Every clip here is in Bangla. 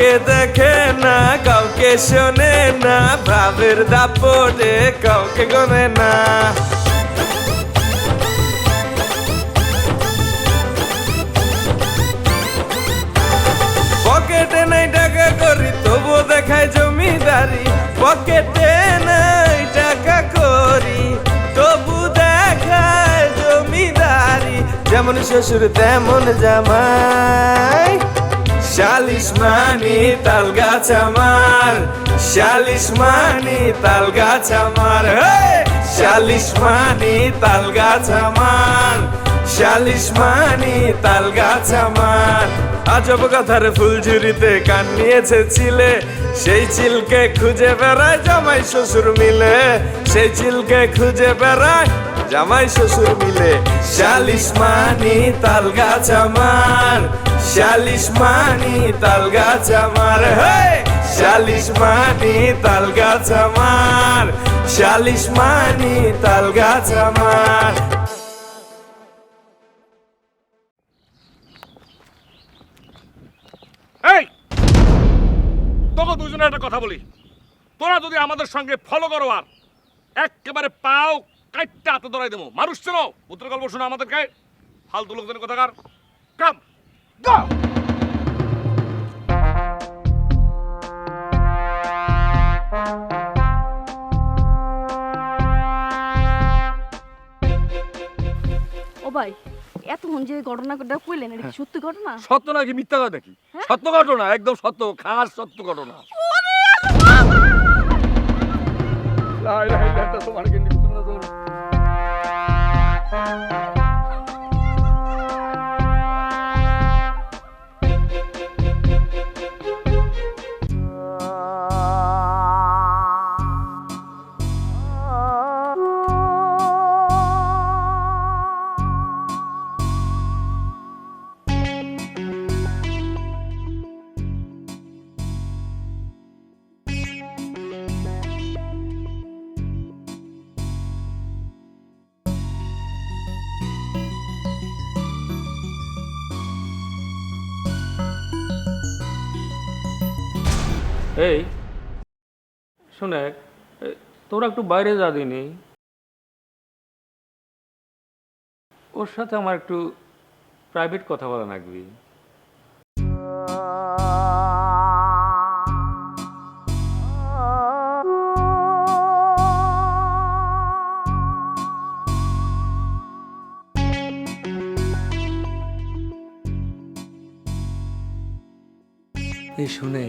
কাউকে দেখে না, কাউকে শোনে না, ভাবের দাপটে কাউকে গনে না। পকেটে নাই টাকা করি তবুও দেখায় জমিদারি, পকেটে নাই টাকা করি তবু দেখায় জমিদারি। যেমন শ্বশুর তেমন জামাই, শালিশ মানি তাল গাছ আমার, শালিশ মানি তাল গাছ আমার, শালিশ মানি তাল গাছ আমার, শালিশ মানি তাল গাছ আমার। আজব কথার ফুলঝুরিতে কান নিয়েছে চিলে, সেই চিলকে খুঁজে বেড়ায় জামাই শ্বশুর মিলে, সেই চিলকে খুঁজে বেড়ায় জামাই শ্বশুর মিলে। শালিশ মানি তাল গাছ আমার, শালিশ মানি তাল গাছ আমার, শালিশ মানি তাল গাছ আমার, শালিশ মানি তাল গাছ আমার। এই তোকে দুজনে একটা কথা বলি, তোরা যদি আমাদের সঙ্গে ফলো করো আর একেবারে পাও কাটটা হাতে ধরাই দেবো। মানুষ চেনো, পুত্র গল্প শোনো আমাদেরকে, ফালতু লোকজনের কথাকার। কাম গো। ও ভাই, এতক্ষণ যে ঘটনাটা কইলেন এটা কি সত্যি ঘটনা? সত্য নাকি মিথ্যা কথা নাকি? সত্য ঘটনা, একদম সত্য, খাস সত্য ঘটনা। তোমার কিন্তু এই শোনে, তোরা একটু বাইরে যা দিনি, ওর সাথে আমার একটু প্রাইভেট কথা বলা লাগবে। এই শুনে,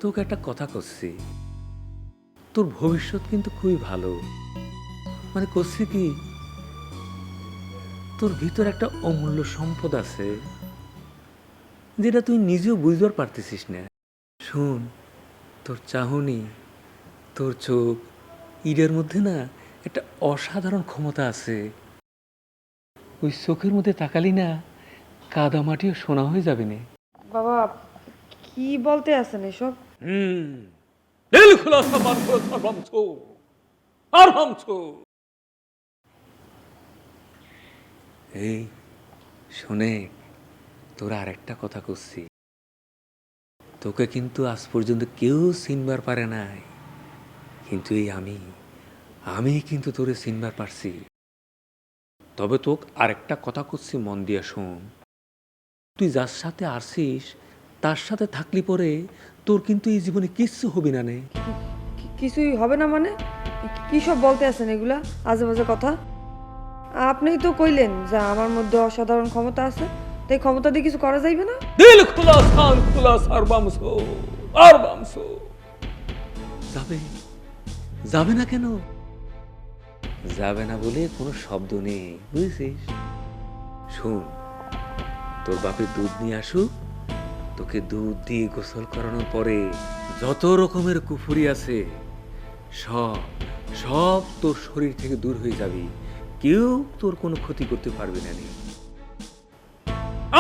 তোকে একটা কথা করছি, তোর ভবিষ্যৎ কিন্তু খুবই ভালো। মানে করছি কি, তোর ভিতর একটা অমূল্য সম্পদ আছে যেটা তুই নিজেও বুঝবার পারতেছিস না। শোন, তোর চাহনি, তোর চোখ, ইডের মধ্যে না একটা অসাধারণ ক্ষমতা আছে। ওই চোখের মধ্যে তাকালি না, কাদামাটিও সোনা হয়ে যাবে না। বাবা কি বলতে আছেন এসব? দিল খুলাসা মান খুলাসা রমছো আর রমছো। এই শোনে, তোরা আরেকটা কথা করছি, তোকে কিন্তু আজ পর্যন্ত কেউ চিনবার পারে নাই, কিন্তু এই আমি কিন্তু তোরে চিনবার পারছি। তবে তোকে আরেকটা কথা করছি, মন দিয়ে শোন। তুই যার সাথে আসিস তার সাথে থাকলি পরে তোর কিন্তু এই জীবনে কিচ্ছু হবে না। নে কিছুই হবে না মানে? কি সব বলতে আছেন এগুলা আজে বাজে কথা? আপনিই তো কইলেন যে আমার মধ্যে অসাধারণ ক্ষমতা আছে, তাই ক্ষমতা দিয়ে কিছু করা যাইবে না? দিল খোলা সান খোলা আর বামসো আর বামসো। যাবে যাবে না কেন? যাবে না বলে কোনো শব্দ নেই, বুঝছিস? শোন, তোর বাপের দুধ নিয়ে আসুক, তোকে দুধ দিয়ে গোসল করানোর পরে যত রকমের কুফুরি আছে সব সব তোর শরীর থেকে দূর হয়ে যাবে, কেউ তোর কোনো ক্ষতি করতে পারবে না।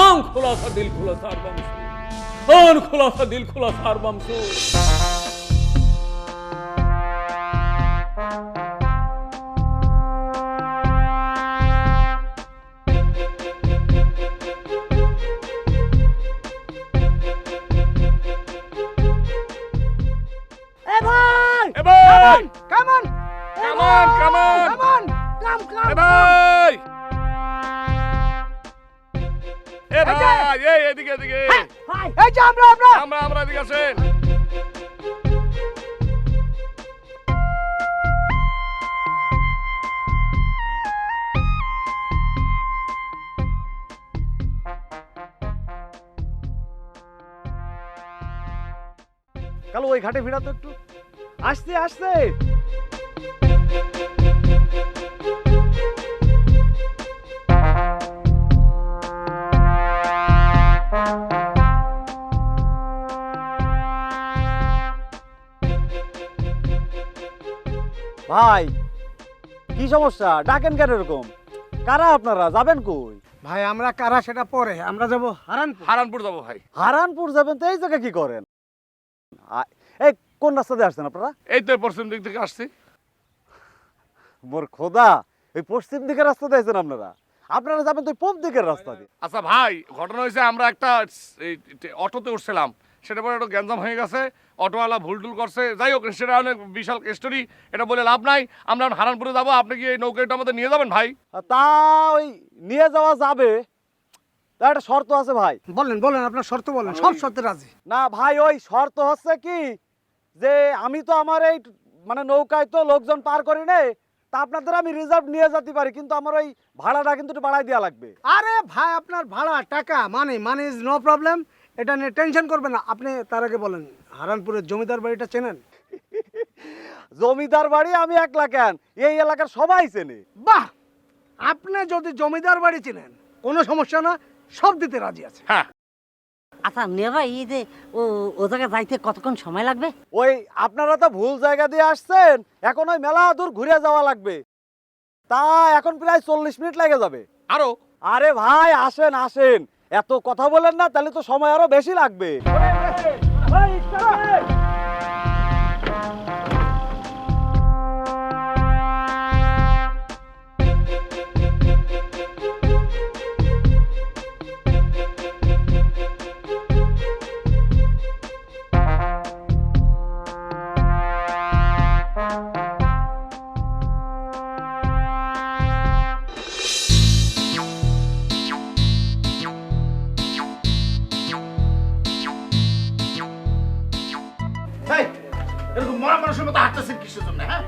আম খোলা সা দিল খোলা সার বামসো, আন খোলা সা দিল খোলা সার বামসো। এই কামান কামান কামান কামান কাম কাম এ ভাই এ ভাই এই এদিকে এদিকে হাই এই যে আমরা আমরা এদিকে আসেন কালো ওই ঘাটে ভিড়া তো একটু আসতে আসতে ভাই কি সমস্যা ডাকেন কেন এরকম কারা আপনারা যাবেন কই ভাই আমরা কারা সেটা পরে আমরা যাব হারানপুর হারানপুর যাবো ভাই হারানপুর যাবেন তো এই জায়গায় কি করেন এই কোন রাস্তা দিয়ে আসছেন আপনারা এই তো পশ্চিম দিক থেকে আসছি মোর খোদা এই পশ্চিম দিকের রাস্তা দিয়ে আসছেন আপনারা আপনারা যাবেন তো ওই পূব দিকের রাস্তা দিয়ে আচ্ছা ভাই ঘটনা হয়েছে আমরা একটা এই অটোতে উঠছিলাম সেটা পরে একটু গ্যাঞ্জাম হয়ে গেছে অটোওয়ালা ভুল টুল করছে যাই হোক সেটা অনেক বিশাল স্টোরি এটা বলে লাভ নাই আমরা এখন হারানপুরে যাবো আপনি কি এই নৌকাটা আমাদের নিয়ে যাবেন ভাই তা ওই নিয়ে যাওয়া যাবে তা একটা শর্ত আছে ভাই বলেন বলেন আপনার শর্ত বলেন সব শর্তে রাজি না ভাই ওই শর্ত হচ্ছে কি যে আমি তো আমার এই মানে নৌকায় তো লোকজন পার করি নে তা আপনাদের আমি রিজার্ভ নিয়ে যেতে পারি কিন্তু আমার ওই ভাড়াটা কিন্তু একটু বাড়াই দেওয়া লাগবে আরে ভাই আপনার ভাড়া টাকা মানি ইজ নো প্রবলেম এটা নিয়ে টেনশন করবেন না আপনি তার আগে বলেন হারানপুরের জমিদার বাড়িটা চেনেন জমিদার বাড়ি আমি একলা কেন এই এলাকার সবাই চেনে বাহ আপনি যদি জমিদার বাড়ি চেনেন কোনো সমস্যা না সব দিতে রাজি আছে হ্যাঁ আচ্ছা নিয়া ভাই এই যে ও জায়গায় যাইতে কতক্ষণ সময় লাগবে? ওই আপনারা তো ভুল জায়গা দিয়ে আসছেন এখন ওই মেলা দূর ঘুরে যাওয়া লাগবে তা এখন প্রায় 40 মিনিট লেগে যাবে আরো আরে ভাই আসেন আসেন এত কথা বলেন না তাহলে তো সময় আরো বেশি লাগবে এরকম মরা মানুষের মতো হাঁটতেছেন কিসের জন্য হ্যাঁ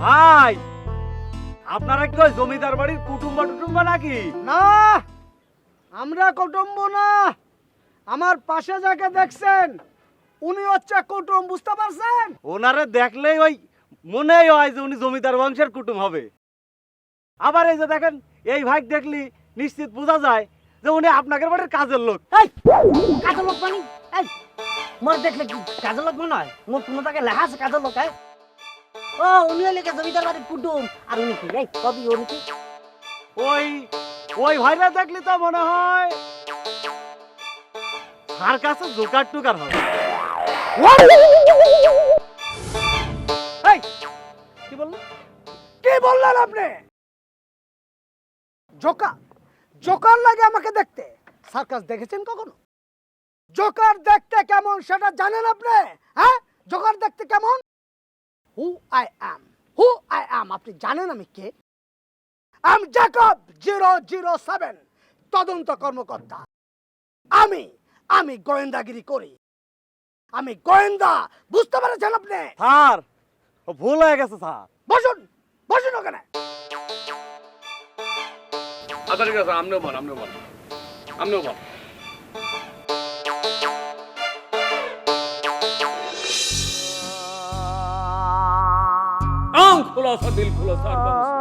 ভাই আপনারা কি ওই জমিদার বাড়ির কুটুম্বা টুটুম্বা নাকি? না, আমরা কুটুম্ব না। আমার পাশে যাকে দেখছেন উনি হচ্ছে কুটুম, বুঝতে পারছেন? ওনারে দেখলেই ওই মনেই হয় যে উনি জমিদার বংশের কুটুম হবে। আবার এই যে দেখেন এই ভাই দেখলি নিশ্চিত বোঝা যায় যে উনি আপনাদের বাড়ির কাজের লোক। এই কাজের লোক মানে এই মোর দেখলে কি কাজের লোক মনে হয়? মোর কোনো জায়গায় লেখা আছে কাজের লোক? ও উনি হলে জমিদার বাড়ির কুটুম। আর উনি কি এই কবি? উনি কি ওই ওই ভাইরা দেখলি তো মনে হয় তার কাছে জোকার টুকার হবে। এই, কি বললেন? কি বললেন আপনি? জোকার? জোকার লাগে আমাকে দেখতে? সার্কাস দেখেছেন কখনো? জোকার দেখতে কেমন সেটা জানেন আপনি? হ্যাঁ, জোকার দেখতে কেমন? হু আই অ্যাম আপনি জানেন আমি কে? আই এম জ্যাকব 007, তদন্ত কর্মকর্তা। আমি গোয়েন্দাগিরি করি। আমি গোয়েন্দা, বুঝতে পেরেছেন আপনি? স্যার ও ভুল হয়ে গেছে স্যার। বসুন, বসুন ওখানে। আচ্ছা ঠিক আছে, আপনিও বল। आंख खुलासा दिल खुलासा और बमसो,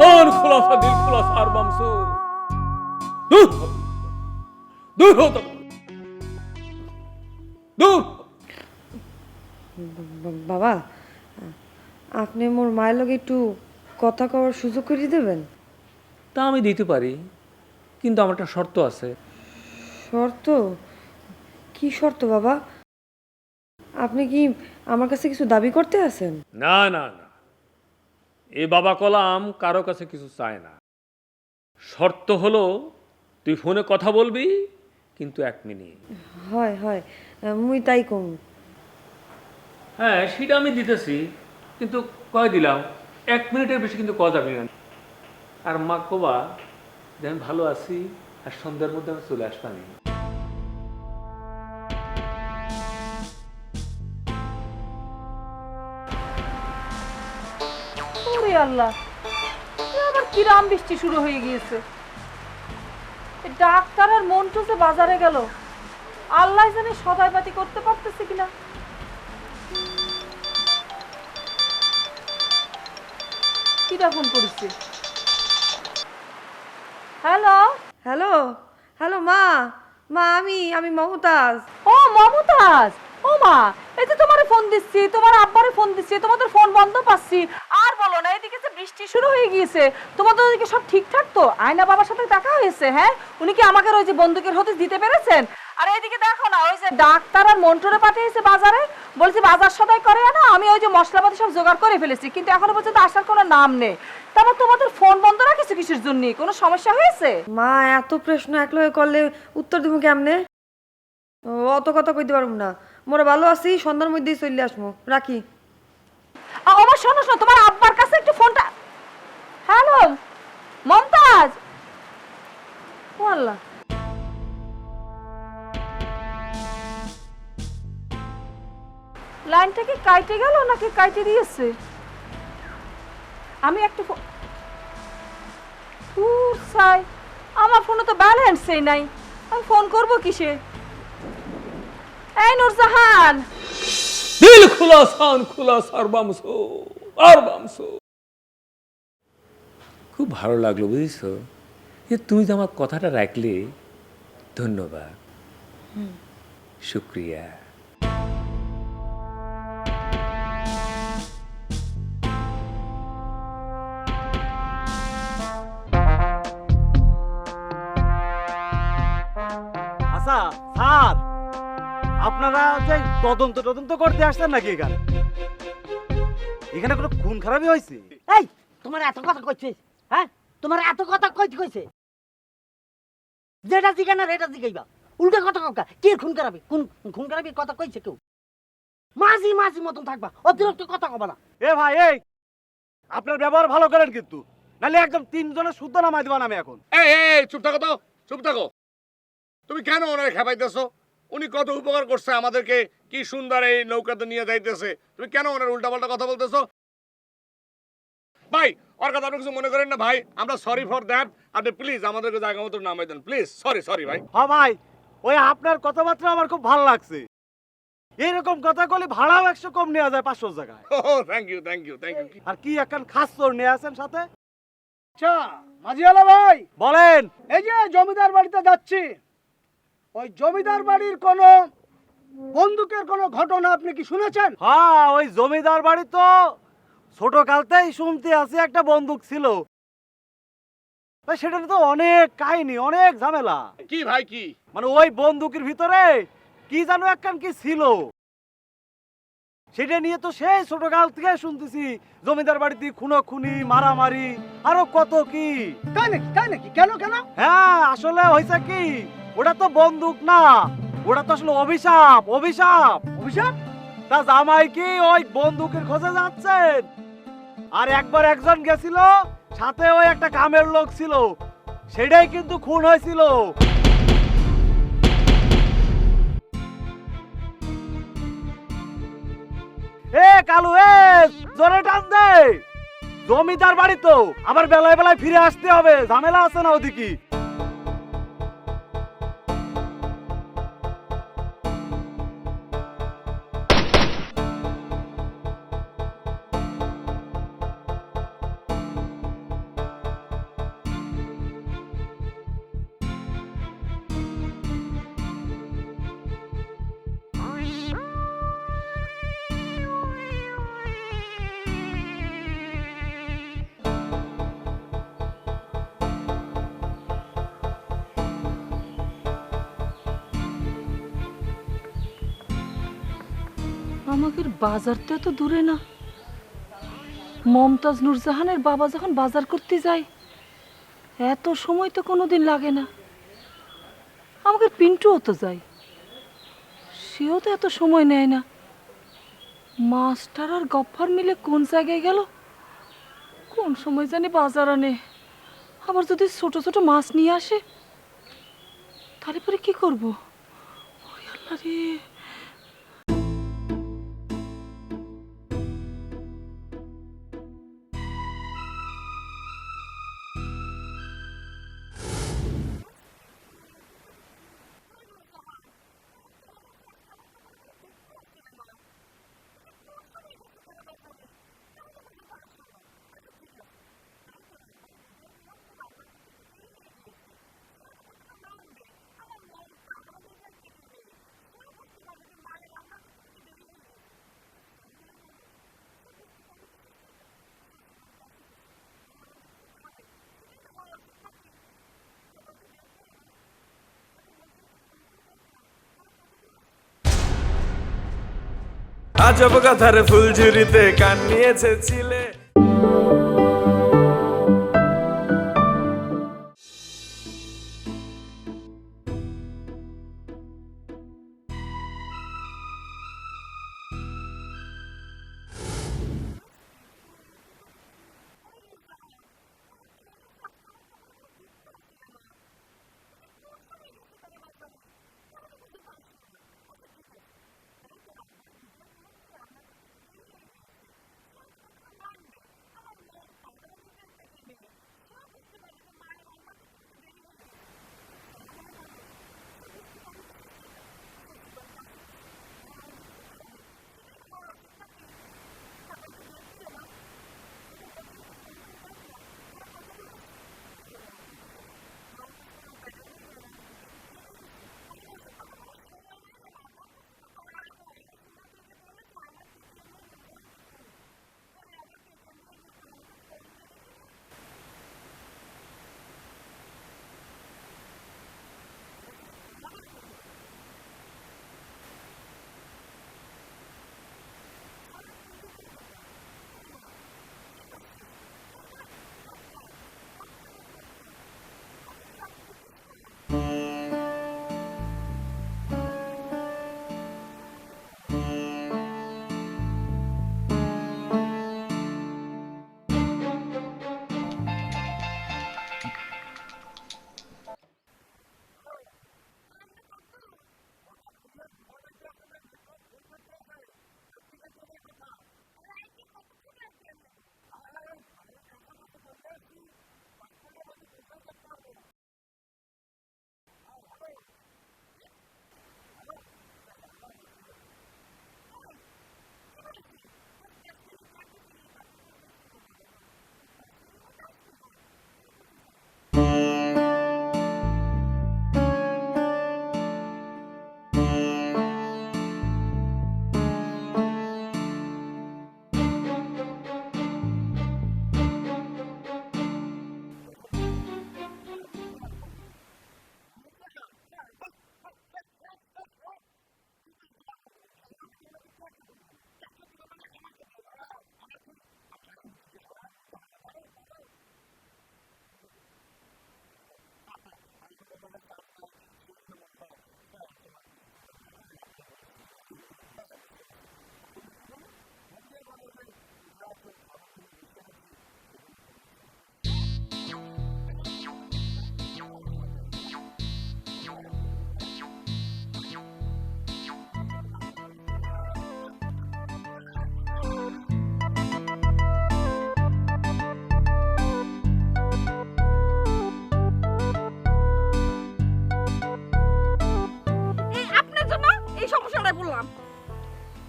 आंख खुलासा दिल खुलासा और बमसो। दूर हो तुम, दूर। বাবা, আপনি মোর মায়ের লগে একটু কথা কওয়ার সুযোগ করে দেবেন? তা আমি দিতে পারি, কিন্তু আমার একটা শর্ত আছে। শর্ত? কি শর্ত বাবা? আপনি কি আমার কাছে কিছু দাবি করতে আছেন? না না না, এই বাবা কলাম কারো কাছে কিছু চায় না। শর্ত হলো তুই ফোনে কথা বলবি, কিন্তু 1 মিনিট। হয় হয়, মুই তাই কম। হ্যাঁ, সেটা আমি দিতেছি, কিন্তু কয় দিলাম 1 মিনিটের বেশি কিন্তু কওয়া যাবে না। আর মা কবা যে আমি ভালো আছি, আর সন্ধ্যার মধ্যে আমি চলে আসবানি। ওরে আল্লাহ, এ আবার কিরাম বৃষ্টি শুরু হয়ে গিয়েছে। এ ডাক্তার আর মন্টু যে বাজারে গেল, আল্লাহ জানে সদাই পাতি করতে পারতেছে কিনা। কিটা ফোন করেছে? হ্যালো হ্যালো হ্যালো মা, মা আমি মমতাজ। ও মমতাজ, ও মা, এই যে তোমারে ফোন দিচ্ছি, তোমার আব্বারে ফোন দিচ্ছি, তোমাদের ফোন বন্ধ পাচ্ছি। আর বলো না, এদিকে যে বৃষ্টি শুরু হয়ে গিয়েছে। তোমাদের ওদিকে সব ঠিকঠাক তো? আয়না বাবার সাথে দেখা হয়েছে? হ্যাঁ, উনি কি আমাকে ওই যে বন্দুকের হদিস দিতে পেরেছেন? আর এইদিকে দেখো না, ওই যে ডাক্তার আর মন্টুরে পাঠিয়েছে বাজারে, বলছি বাজার সদাই করে না। আমি ওই যে মশলাপাতি সব জোগাড় করে ফেলেছি, কিন্তু এখনো পর্যন্ত আসার কোনো নাম নেই। তারপর তোমাদের ফোন বন্ধ রাখিস কিসের জন্য? কোনো সমস্যা হয়েছে? মা, এত প্রশ্ন একলগে করলে উত্তর দিব কেমনে? অত কথা কইতে পারবো না। মোরা ভালো আছি, সন্ধ্যার মধ্যেই চলে আসবো। রাখি। আমার শোনো শোনো, তোমার আব্বার কাছে একটু ফোনটা। হ্যালো মমতাজ। ও আল্লাহ, লাইনটা কি কাইটে গেল নাকি কাইটে দিয়েছে? আমি একটু আমার ফোনে তো ব্যালেন্সই নাই, আমি ফোন করবো কিসে? এই নূরজাহান, দিল খুলাসা খুলাসা আর বমসো আর বমসো। খুব ভালো লাগলো, বুঝেছো, যে তুমি যে আমার কথাটা রাখলে। ধন্যবাদ, শুক্রিয়া। আচ্ছা স্যার, আপনারা যে তদন্ত তদন্ত করতে আসছেন নাকি এখানে? এখানে কোনো খুন খারাপই হয়েছে? এই তোমার এত কথা কইছে, হ্যাঁ তোমার এত কথা কইতে কইছে, যেটা জিজ্ঞাসা এটা জিজ্ঞাইবা, উল্টা কথা কাকা কে খুন করাবি, কোন খুন করাবি কথা কইছে কেউ? মাঝি মাঝি মতন থাকবা, অতিরিক্ত কথা কবা না। এ ভাই এই আপনার ব্যবহার ভালো করেন কিন্তু, নাহলে একদম তিনজনের শুদ্ধ নামাই দিবান আমি এখন। এই এই চুপ থাকো তো, চুপ থাকো। তুমি কেন ওনারে খেপাইতেছো? উনি কত উপকার করছে আমাদেরকে, কি সুন্দর এই নৌকাতে নিয়ে যাইতেছে, তুমি কেন ওনার উল্টাপাল্টা কথা বলতেছো? ভাই ওর কথা আপনি কিছু মনে করেন না ভাই, আমরা সরি ফর দ্যাট। আপনি প্লিজ আমাদেরকে জায়গা মতো নামাই দেন প্লিজ। সরি সরি ভাই। হ্যাঁ ভাই, ওই আপনার কথাবার্তা আমার খুব ভালো লাগছে। এইরকম কথা বলে ভাড়াও 100 কম নেওয়া যায় 500 জায়গায়। ও thank you thank you thank you. আর কি এখন খাস চোর নিয়ে আসেন সাথে? আচ্ছা মাঝিওয়ালা ভাই, বলেন। এই যে জমিদার বাড়িতে যাচ্ছি, ওই জমিদার বাড়ির কোন বন্দুকের কোন ঘটনা আপনি কি শুনেছেন? হ্যাঁ, ওই জমিদার বাড়ি তো ছোট কালতেই শুনতে আছে একটা বন্দুক ছিল। ভাই সেটা তো অনেক কাহিনী, অনেক ঝামেলা। কি ভাই কি? মানে ওই বন্দুকের ভিতরে কি জানো একখান কি ছিল, সেটা নিয়ে তো সেই ছোট কাল থেকে শুনতেছি জমিদার বাড়িতে খুনোখুনি, মারামারি, আরো কত কি। তাই নাকি? তাই নাকি? কেন কেন? হ্যাঁ আসলে হয়েছে কি, ওটা তো বন্দুক না, ওটা তো আসলে অভিশাপ। অভিশাপ অভিশাপ? তা জামাই কি ওই বন্দুকের খোঁজে যাচ্ছেন, আর একবার একজন গেছিল, সাথে ওই একটা কামের লোক ছিল, সেটাই কিন্তু খুন হয়েছিল। এ কালু, এ জোরে টান দে। জমিদার বাড়ি তো আবার বেলায় বেলায় ফিরে আসতে হবে, ঝামেলা আছে না ওদিকে? আমাদের বাজারটা তো দূরে না। মমতাজ নূরজাহানের বাবা যখন বাজার করতে যায়, এত সময় তো কোনোদিন লাগে না। আমাদের পিন্টুও তো যায়, সেও তো এত সময় নেয় না। মাস্টার আর গফ্ফার মিলে কোন জায়গায় গেল, কোন সময় জানি বাজার আনে। আবার যদি ছোট ছোট মাছ নিয়ে আসে, তাহলে পরে কি করবো? ওরে আল্লাহ রে। আজব কথার ফুলঝুরিতে কান নিয়েছে ছিলে।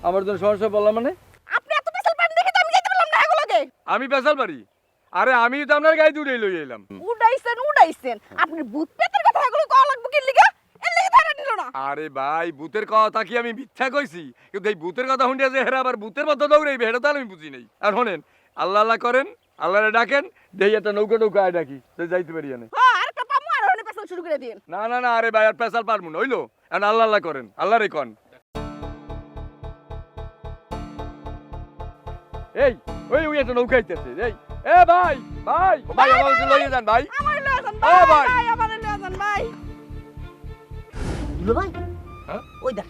আমার জন্য সমস্যা বললাম মানে আপনি এত পেছাল পান দেখে তো আমি যেতে পারলাম না এগুলোকে। আমি পেশাল পারি? আরে আমি তো আপনার গায়ে দূরে লই এলাম। উড়াইছেন আপনি ভূত পেতের কথা এগুলো কল লাগবে কি লিগা? এর লাগি ধরে নিল না। আরে ভাই ভূতের কথা কি আমি মিথ্যা কইছি? কিন্তু এই ভূতের কথা শুনিয়া যে হেরা আবার ভূতের মতো দৌড়াইবে এটা তো আমি বুঝি নাই। আর শোনেন, আল্লাহ আল্লাহ করেন, আল্লাহরে ডাকেন, দেই একটা নৌকা ডাকি তো যাইতে পারি না। হ্যাঁ আর একটা পামু আর ওনে পেছাল শুরু করে দিন। না না না, আরে ভাই আর পেশাল পারমু না, হইলো? এখন আল্লাহ আল্লাহ করেন, আল্লাহরে কন। এই ওই একটা নৌকা আইতেছে। এই এ ভাই ভাই ভাই আমাকে লইয়ে যান ভাই। আমার লয়ে যান ও ভাই। ভাই আমার লয়ে যান ভাই। দুলো ভাই হ্যাঁ? ওই দেখ,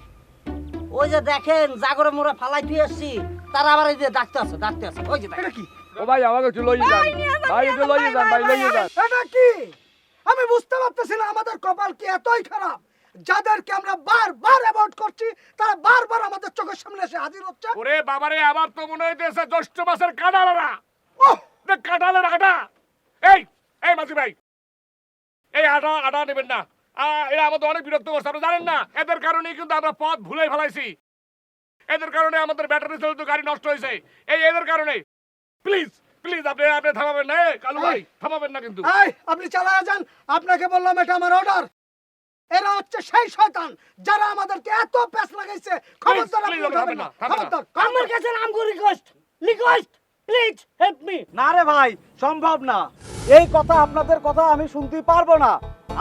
ওই যে দেখেন জাগরে মোরা ফালাই দিয়ে আসছি, তারা আবার এই যে ডাকতে আছে ওই যে এটা কি? ও ভাই আমাকে একটু লইয়ে যান ভাই, একটু লইয়ে যান ভাই, লইয়ে যান। এটা কি? আমি বুঝতে পারতেছি না আমাদের কপাল কি এতই খারাপ, যাদেরকে আমরা বারবার অ্যাভয়েড করছি তারা বারবার আমাদের চোখের সামনে এসে হাজির হচ্ছে। ওরে বাবারে, আবার তো মনে হইতেছে জ্যৈষ্ঠ মাসের কাঁঠালেরা। ওহ, কাঁঠালের আটা। এই এই মাঝি ভাই, এই আটা নেবেন না। এরা আমাদের অনেক বিরক্ত করছে, আপনি জানেন না? এদের কারণেই কিন্তু আমরা পথ ভুলে ফেলাইছি। এদের কারণে আমাদের ব্যাটারি চালিত গাড়ি নষ্ট হয়েছে। এদের কারণে প্লিজ প্লিজ আপনি থামাবেন না। কালু ভাই থামাবেন না কিন্তু। এই আপনি চালায়া যান, আপনাকে বললাম এটা আমার অর্ডার। এরা হচ্ছে সেই শয়তান যারা আমাদেরকে এত প্যাচ লাগাইছে। খবরদার আপনি please, উঠাবেন না, থামবেন না। খবরদার। আমার কাছে আমগো রিকোয়েস্ট প্লিজ হেল্প মি। না রে ভাই, সম্ভব না। এই কথা আপনাদের কথা আমি শুনতে পারবো না।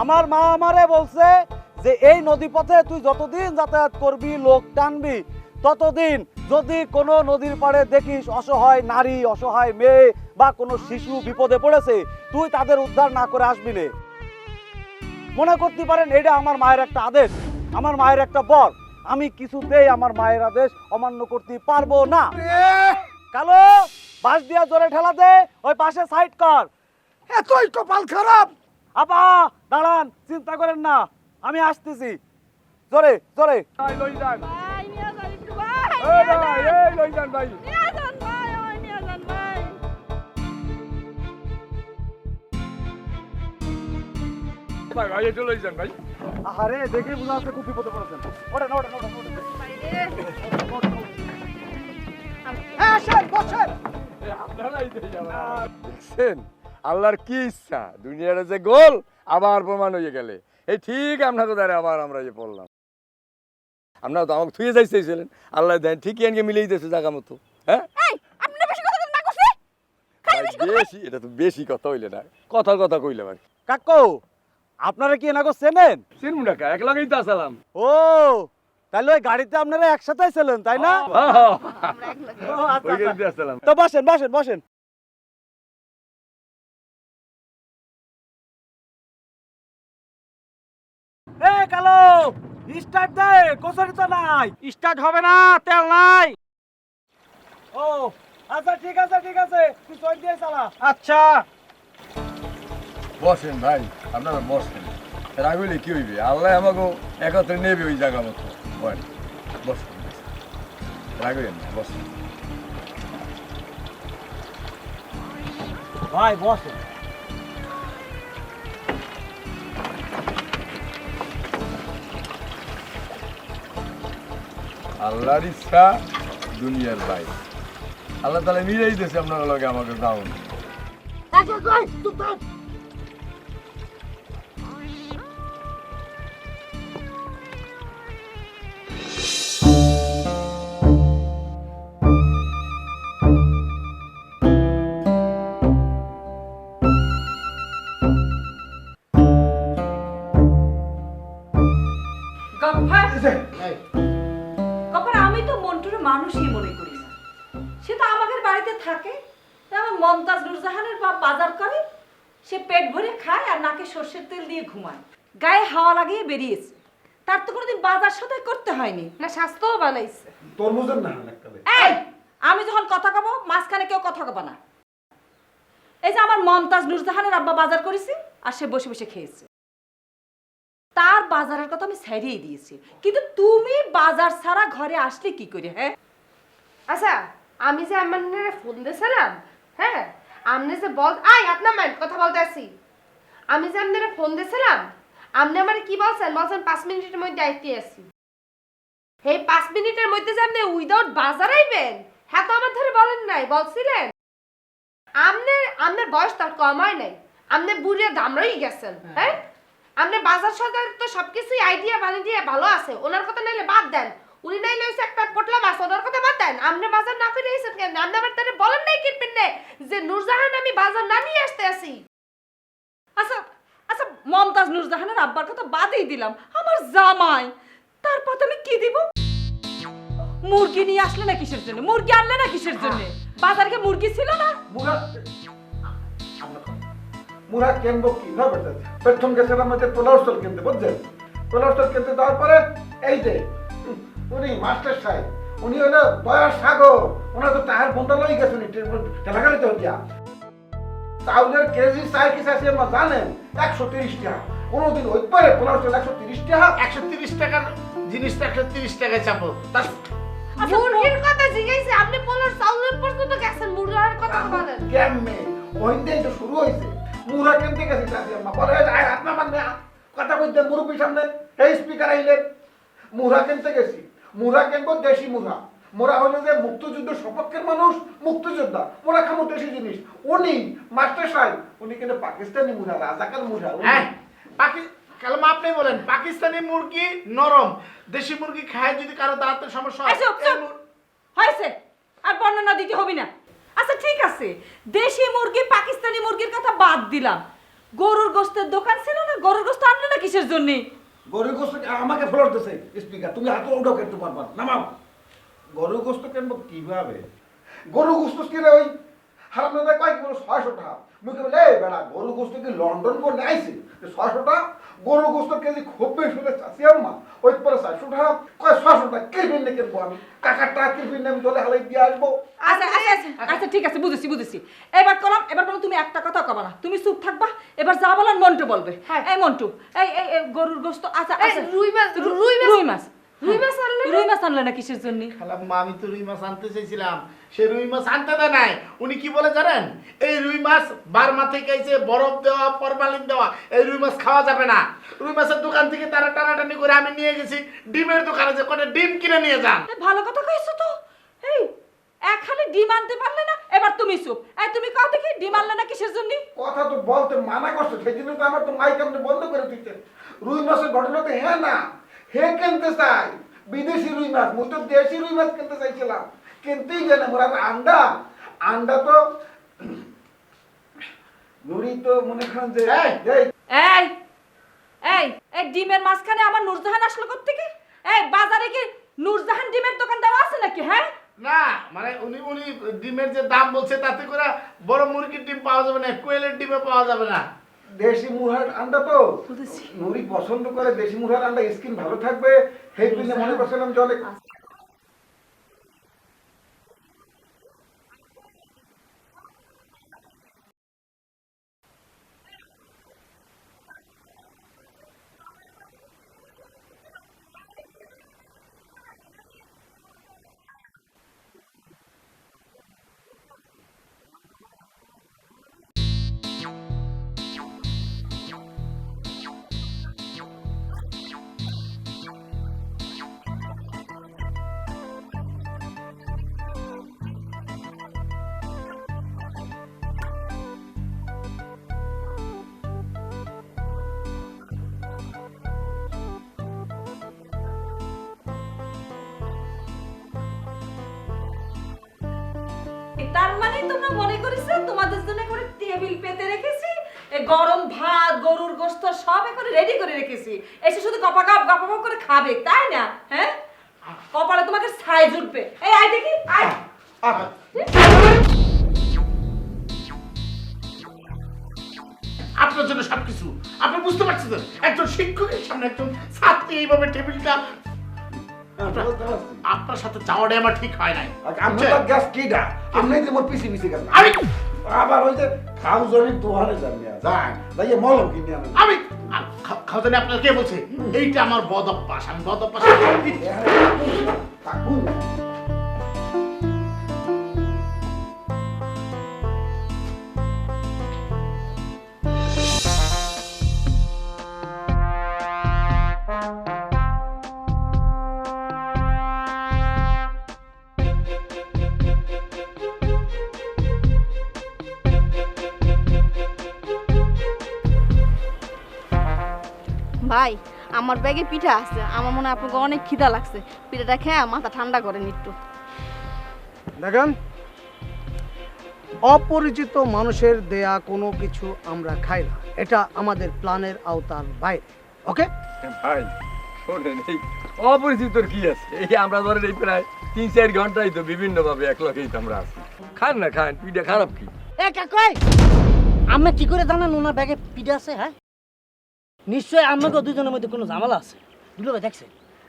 আমার মা আমারে বলছে যে এই নদীপথে তুই যতদিন যাতায়াত করবি, লোক টানবি, ততদিন যদি কোনো নদীর পাড়ে দেখিস অসহায় নারী, অসহায় মেয়ে বা কোনো শিশু বিপদে পড়েছে, তুই তাদের উদ্ধার না করে আসবি না। মনে করতে পারেন এটা আমার মায়ের একটা আদেশ, আমার মায়ের একটা বর। আমি কিছুতেই আমার মায়ের আদেশ অমান্য করতে পারবো না। কালো বাস দিয়া জোরে ঠেলা দে, ওই পাশে সাইড কর। এতই কপাল খারাপ। আপা দাঁড়ান, চিন্তা করেন না, আমি আসতেছি। জোরে জোরে লই যান ভাই নিয়ে যান একটু ভাই। এই লই যান ভাই। নিয়ে যান ভাই, ওই নিয়ে যান ভাই। ভাই ভাই একটু লই যান ভাই। আরে দেখে বুঝা যাচ্ছে খুব বিপদে পড়েছেন। ওঠেন ওঠেন ওঠেন ওঠেন। আসেন বসেন। দেখছেন আল্লাহর কি ইচ্ছা, দুনিয়ার যে গোল আবার প্রমাণ হয়ে গেলে এই ঠিক আপনাকে দ্বারা আবার আমরা যে পড়লাম। আপনারা তো আমাকে থুয়ে যাইছিলেন, আল্লাহ দেন ঠিকই আনকে মিলেই দিয়েছে জায়গা মতো। হ্যাঁ এই আপনি বেশি কথা না কইছি। ভাই, বেশি এটা তো বেশি কথা হইলে না, কথার কথা কইলাম আর কি। কাকু আপনারা কি এনাকে চেনেন? চিনবো না কা, এক লগেই তো আসলাম। ও তাহলে ওই গাড়িতে আপনারা একসাথে ছিলেন তাই না? আমরা এক লাগে। ও, আচ্ছা, ওই আচ্ছা। গাড়িতে আসলাম। তো বসেন বসেন বসেন। এ কালো স্টার্ট দে, কোসরি তো নাই। স্টার্ট হবে না, তেল নাই। ও আচ্ছা ঠিক আছে ঠিক আছে, তুই সই দিয়ে চালা। আচ্ছা বসেন ভাই, আপনারা বসেন। রাগুলে কি হইবে, আল্লাহ আমাকে একত্রে নেবে ওই জায়গা মতো। বসেন রাগুলেন না, বসেন ভাই বসেন। আল্লাহর ইচ্ছা দুনিয়ার ভাই, আল্লাহ তাহলে মিলেই দিয়েছে আপনার লগে আমাকে দাউন। গফার আমি তো মন্টুর মানুষই মনে করি না। সে তো আমাদের বাড়িতে থাকে, আমার মমতাজ নুরজাহানের বাপ বাজার করে, সে পেট ভরে খায় আর নাকে সর্ষের তেল দিয়ে ঘুমায়, গায়ে হাওয়া লাগিয়ে বেরিয়েছে। তার তো কোনোদিন বাজার সদাই করতে হয়নি না, স্বাস্থ্যও বানাইছে। তরমুজের না এই আমি যখন কথা কব মাঝখানে কেউ কথা কব না। এই যে আমার মমতাজ নুরজাহানের আব্বা বাজার করেছে আর সে বসে বসে খেয়েছে, তার বাজারের কথা আমি ছাড়িয়ে দিয়েছি। কিন্তু তুমি বাজার ছাড়া ঘরে আসলে কি করে? হ্যাঁ আচ্ছা আমি যে আমার ফোন দিয়েছিলাম, হ্যাঁ আপনি যে বল আপনার মাইন্ড কথা বলতে আসি, আমি যে আপনারা ফোন দিয়েছিলাম আপনি আমার কি বলছেন? বলছেন 5 মিনিটের মধ্যে আইতে আসি। এই 5 মিনিটের মধ্যে যে আপনি উইদাউট বাজার আইবেন হ্যাঁ তো আমার ধরে বলেন নাই বলছিলেন আপনার বয়স তার কম হয় নাই আপনি বুড়িয়ে দামড়াই গেছেন হ্যাঁ আপনি বাজার সদার তো সবকিছুই আইডিয়া বানিয়ে দিয়ে ভালো আছে ওনার কথা নাইলে বাদ দেন উনি নাইলে হইছে একটা পটলা মাছ ওনার কথা বাদ দেন আপনি বাজার না করে এসেছেন কেন আপনি আমার তারে বলেন নাই কিনবেন না যে নূরজাহান আমি বাজার না নিয়ে আসতে আসি আচ্ছা আচ্ছা মমতাজ নূরজাহানের আব্বার কথা বাদই দিলাম আমার জামাই তারপর আমি কি দিব মুরগি নিয়ে আসলে না কিসের জন্য মুরগি আনলে না কিসের জন্য বাজারে মুরগি ছিল না মুরা কেনবো কিভাবে প্রথম গেছিলাম আমাদের পোলাও স্টল কিনতে বুঝছেন পোলাও স্টল কিনতে দেওয়ার পরে এই যে উনি মাস্টার সাহেব উনি হলো বয়স সাগর ওনার তো টায়ার বন্ধ লই গেছেন ঠেলাগাড়িতে হইয়া চাউলের কেজি চাই কি চাইছে আমরা জানেন 130 টাকা কোনোদিন ওই পরে পোলাও স্টল 130 টাকা 130 টাকার জিনিসটা 130 টাকায় চাপো তার মুরগির কথা জিজ্ঞাসা আপনি পোলার চাউলের পর্যন্ত গেছেন মুরগার কথা বলেন কেমনে ওই দিন তো শুরু হয়েছে মুরা কিনতে গেছি চাষি আম্মা বলে আপনার মানে কথা বলতে মুরব্বীর সামনে এই স্পিকার আইলেন মুরা কিনতে গেছি মুরা কিনবো দেশি মুরা মোরা হলো যে মুক্তিযুদ্ধ সপক্ষের মানুষ মুক্তিযোদ্ধা মোরা খামো দেশি জিনিস উনি মাস্টার সাহেব উনি কিন্তু পাকিস্তানি মুরা রাজাকার মুরা হ্যাঁ কালমা আপনি বলেন পাকিস্তানি মুরগি নরম দেশি মুরগি খায় যদি কারো দাঁতের সমস্যা হয় হয়েছে আর বর্ণনা দিতে হবে না আচ্ছা ঠিক আছে দেশি মুরগি পাকিস্তানি মুরগির কথা বাদ দিলাম গরুর গোশতের দোকান ছিল না গরুর গোশত আনলে না কিসের জন্য গরুর গোশত আমাকে ফ্লোর দিছে স্পিকার তুমি হাতে ওটাও কেটে পারবা নামাও গরুর গোশত কিনবো কিভাবে গরুর গোশত কিনে ওই হারামদাদা কয় কিলো 600 টাকা মুখে বলে এই বেড়া গরুর গোশত কি লন্ডন করে আইছে 600 টাকা গরুর গোশত কেজি খুব বেশি হলে চাষি আম্মা ওই পরে 400 টাকা কয় 600 টাকা কিনবেন না কিনবো আমি টাকার টাকা কিনবেন না আমি দলে হালাই দিয়ে আসবো আচ্ছা আচ্ছা ঠিক আছে বুঝেছি এবার বলো তুমি একটা কথা কবা না তুমি চুপ থাকবা এবার যা বলার মন্টু বলবে এই মন্টু এই গরুর গোশত আচ্ছা রুই মাছ আনলে না কিসের জন্য খালাম্মা আমি তো রুই মাছ আনতে চাইছিলাম সে রুই মাছ আনতে দেয় নাই উনি কি বলে জানেন এই রুই মাছ বার্মা থেকে এসে বরফ দেওয়া ফরমালিন দেওয়া এই রুই মাছ খাওয়া যাবে না রুই মাছের দোকান থেকে তারা টানাটানি করে আমি নিয়ে গেছি ডিমের দোকানে যে কটা ডিম কিনে নিয়ে যান ভালো কথা কইছো তো এই খালি ডিম আনতে পারলে না এবার তুমি চুপ তুমি কাও দেখি ডিম আনলে না কিসের জন্য কথা তো বলতে মানা করছে সেই জন্য তো আমার তো মাইক আপনি বন্ধ করে দিতে রুই মাছের ঘটনা তো হ্যাঁ না হে কিনতে চাই বিদেশি রুই মাছ মুই তো দেশি রুই মাছ কিনতে চাইছিলাম কিনতেই জানে মোরা আন্ডা তো নুরি তো মনে করেন যে এই ডিমের মাঝখানে আমার নূরজাহান আসলো কোত্থেকে এই বাজারে কি নূরজাহান ডিমের দোকান দেওয়া আছে নাকি হ্যাঁ না মানে উনি ডিমের যে দাম বলছে তাতে করে বড় মুরগির ডিম পাওয়া যাবে না কোয়েলের ডিমে পাওয়া যাবে না দেশি মুরহার আন্ডা তো নুরি পছন্দ করে দেশি মুরহার আন্ডা স্কিন ভালো থাকবে সেই জন্য মনে করছিলাম যে অনেক তার মানে তোমরা মনে করিস তোমাদের জন্য করে টেবিল পেতে রেখেছি গরম ভাত গরুর গোশত সব করে রেডি করে রেখেছি এসে শুধু গপাগপ করে খাবে তাই না হ্যাঁ কপালে তোমাকে ছাই জুটবে এই আয় দেখি আয় আপনার জন্য সবকিছু আপনি বুঝতে পারছেন একজন শিক্ষকের সামনে একজন ছাত্রী এইভাবে টেবিলটা আপনার সাথে যাওয়াটা আমার ঠিক হয় নাই আমরা গ্যাস কিডা আপনি যে মোর পিছি পিছি গেছেন আমি আবার ওই যে খাউজনি দোহারে যান না যান যাইয়ে মলম কিনে আনেন আমি খাওয়াতে আপনার কে বলছে এইটা আমার বদ অভ্যাস আমি বদ অভ্যাস থাকুন ভাই আমার ব্যাগে পিঠা আছে, আমার মনে হয় আপনাকে অনেক খিদা লাগছে, পিঠাটা খেয়ে মাথা ঠান্ডা করেন একটু। দেখেন, অপরিচিত মানুষের দেয়া কোনো কিছু আমরা খাই না, এটা আমাদের প্ল্যানের আওতার বাইরে। ওকে ভাই শোনেন, এই অপরিচিতর কি আছে? এই আমরা ধরেন এই প্রায় 3-4 ঘন্টাই তো বিভিন্ন ভাবে একলগেই তো আমরা আছি। খান না খান, পিঠা খারাপ কি? এ কাকই, আমি কি করে জানেন ওনার ব্যাগে পিঠা আছে? হ্যাঁ, নিশ্চয়ই আমাকে দুজনের মধ্যে কোনো ঝামেলা আছে। দুলো ভাই দেখছে,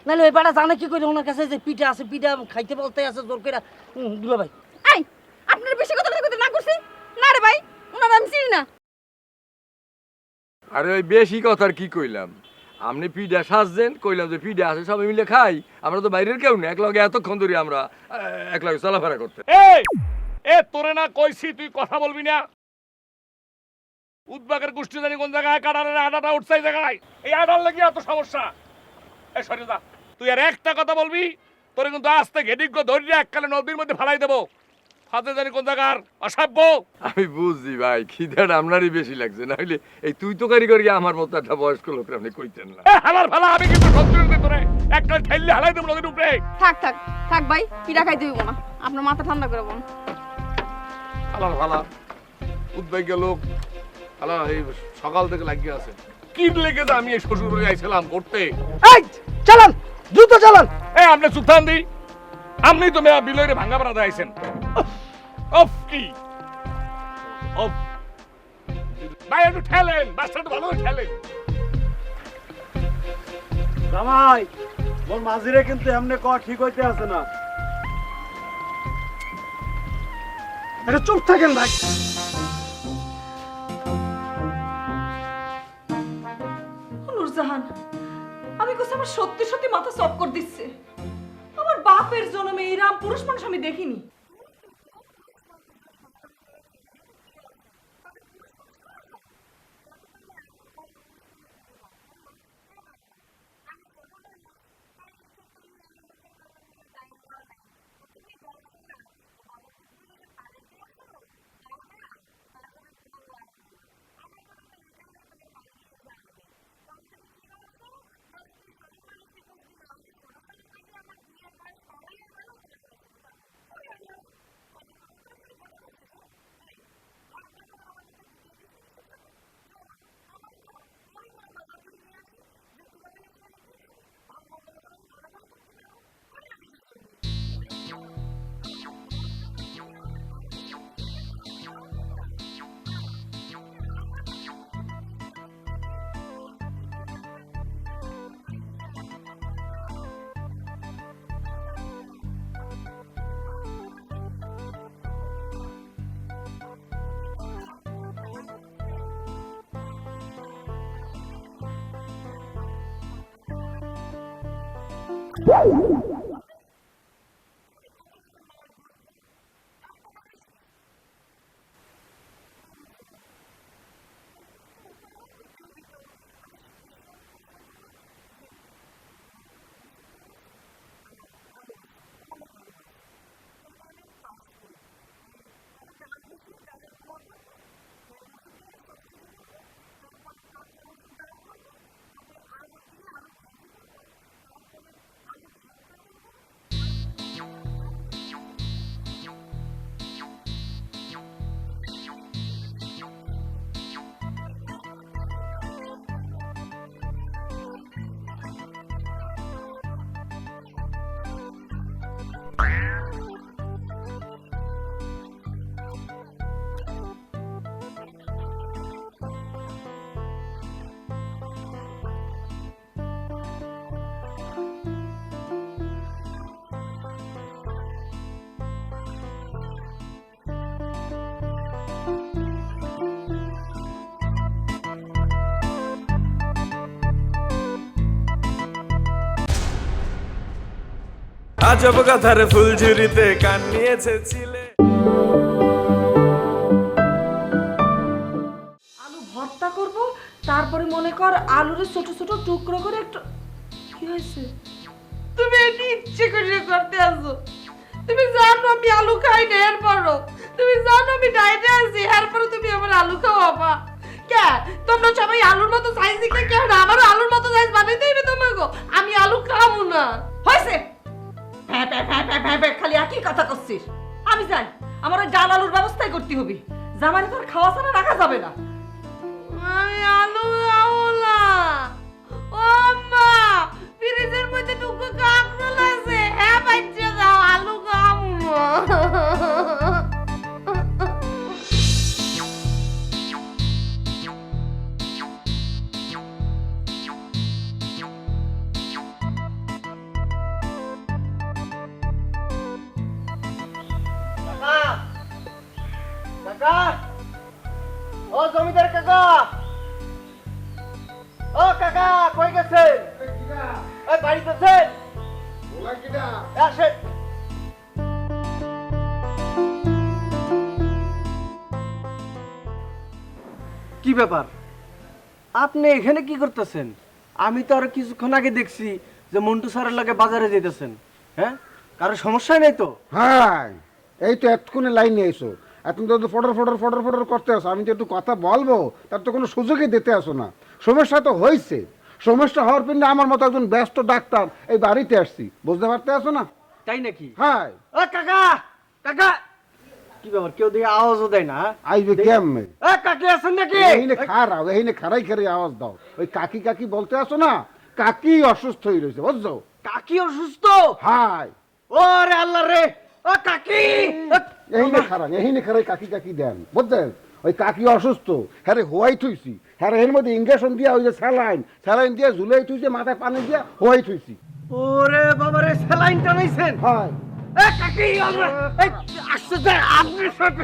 নাহলে ওই পাড়া জানে কি করে ওনার কাছে যে পিঠা আছে, পিঠা খাইতে বলতে আছে জোর করে। দুলো ভাই, এই আপনার বেশি কথা কথা না করছি না রে ভাই, ওনার আমি চিনি না। আরে ওই বেশি কথার কি কইলাম? আপনি পিঠা সাজছেন, কইলাম যে পিঠা আছে সবাই মিলে খাই। আমরা তো বাইরের কেউ না, একলগে এতক্ষণ ধরে আমরা একলগে চলাফেরা করতে। এই এ তোরে না কইছি তুই কথা বলবি না? উদ্বাগের গোষ্ঠী জানি কোন জায়গায় কাটারে আটাটা উঠছে জায়গায়, এই আটার লাগি এত সমস্যা। এই সরে যা, তুই আর একটা কথা বলবি তোরে কিন্তু আস্তে ঘেডিগ্য ধরিয়া এককালে নদীর মধ্যে ফেলাই দেবো। হাতে জানি কোন জায়গার অসভ্য। আমি বুঝছি ভাই, খিদাটা আপনারই বেশি লাগছে, না হইলে এই তুই তো কারি করি আমার মতো একটা বয়স্ক লোকের আপনি কইতেন না। হালার ফালা আমি কিন্তু সত্যি তোরে একটা ঠেললে হালাই দেবো নদীর উপরে। থাক থাক থাক ভাই, পিঠা খাইতে হইব না, আপনার মাথা ঠান্ডা করে বলুন। হালার ফালা উদ্বেগ লোক, হালা এই সকাল থেকে লাগিয়ে আছে। কি লেগে যে আমি এই শ্বশুর বাড়ি আইছিলাম করতে। এই চালান, দ্রুত চালান। এই আপনি সুলতান দি, আপনি তো মেয়া বিলরে ভাঙ্গা বানাতে আইছেন। অফ কি অফ ভাই, একটু ঠেলেন, বাসটা ভালো ঠেলেন। জামাই, মোর মাঝিরে কিন্তু এমনি ক ঠিক হইতে আছে না। এটা চুপ থাকেন ভাই। নূরজাহান, আমি কোথাও আমার সত্যি সত্যি মাথা চক্কর দিচ্ছে। আমার বাপের জন্মে এই রাম পুরুষ মানুষ আমি দেখিনি। আজব কথার ফুলঝুরিতে কান নিয়েছে ছিলে। আলু ভর্তা করব, তারপরে মনে কর আলুরে ছোট ছোট টুকরো করে একটু। কি হয়েছে? তুমি এটি ইচ্ছে করে করতে আসো। তুমি জানো আমি আলু খাই না, এরপরও তুমি জানো আমি ডায়েটে আছি, এরপরও তুমি আমার আলু খাওয়াবা। কে তোমরা সবাই আলুর মতো সাইজ দিকে কেউ না আমারও আলুর মতো সাইজ বানাইতে হইবে তোমাকে আমি আলু খাবো না হয়েছে হ্যাঁ হ্যাঁ হ্যাঁ হ্যাঁ হ্যাঁ খালি একই কথা করছিস আমি জানি আমার ওই ডাল আলুর ব্যবস্থাই করতে হবে জামাই তোর খাওয়া ছাড়া রাখা যাবে না আমি আলু খাবো না ও মা ফ্রিজের মধ্যে টুকু কাঁকরোল আছে হ্যাঁ বাচ্চা দাও আলু খাবো না কাকা ও জমিদার কাকা ও কাকা কই গেছেন এই বাড়িতে আছেন আসেন কি ব্যাপার আপনি এখানে কি করতেছেন আমি তো আর কিছুক্ষণ আগে দেখছি যে মন্টু স্যারের লাগে বাজারে যেতেছেন হ্যাঁ কারো সমস্যা নেই তো হ্যাঁ এই তো এতক্ষণে লাইনে এসো এখন তো ফটর করতে আসো আমি তো একটু কথা বলবো তার তো কোনো সুযোগই দিতে আসো না সমস্যা তো হয়েছে সমস্যা হওয়ার পিছনে আমার মতো একজন ব্যস্ত ডাক্তার এই বাড়িতে আসছি বুঝতে পারতে আসো না তাই নাকি হ্যাঁ ও কাকা কাকা কি ব্যাপার কেউ দেখে আওয়াজও দেয় না আইবে কেমনে এ কাকি আছেন নাকি এইনে খারাই আওয়াজ দাও ওই কাকি কাকি বলতে আসো না কাকি অসুস্থ হয়ে রয়েছে বুঝছো কাকি অসুস্থ হাই ওরে আল্লাহ রে ও কাকি এইনে খারাই কাকি কাকি দেন বুঝছেন ওই কাকি অসুস্থ হ্যাঁ হোয়াই থুইছি হ্যাঁ এর মধ্যে ইঞ্জেকশন দিয়া ওই যে স্যালাইন দিয়ে ঝুলাই থুইছে মাথায় পানি দিয়া হোয়াই থুইছি ওরে বাবা রে স্যালাইন টানাইছেন হয় এ কাকি আল্লাহ এই আসছে যে আপনি সাথে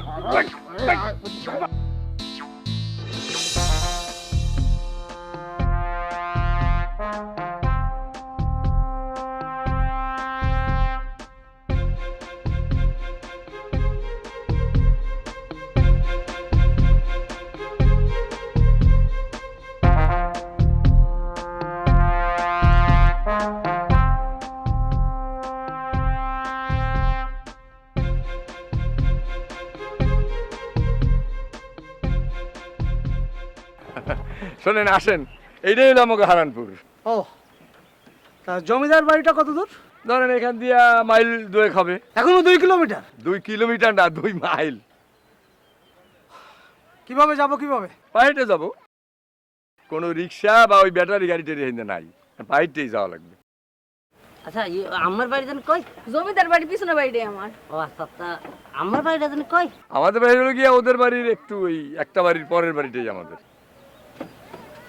শোনেন আসেন এইটাই হলো আমাকে হারানপুর ও তা জমিদার বাড়িটা কত দূর ধরেন এখান দিয়া মাইল 2 হবে এখনো 2 কিলোমিটার 2 কিলোমিটার না 2 মাইল কিভাবে যাব কিভাবে পাইটে যাব কোনো রিক্সা বা ওই ব্যাটারি গাড়িতে রেহেন্দে নাই পাইটেই যাওয়া লাগবে আচ্ছা আমার বাড়ি যেন কই জমিদার বাড়ি পিছনে বাড়িটাই আমার ও আচ্ছা তা আমার বাড়িটা যেন কই আমাদের বাড়ি হলো গিয়া ওদের বাড়ির একটু ওই একটা বাড়ির পরের বাড়িটাই আমাদের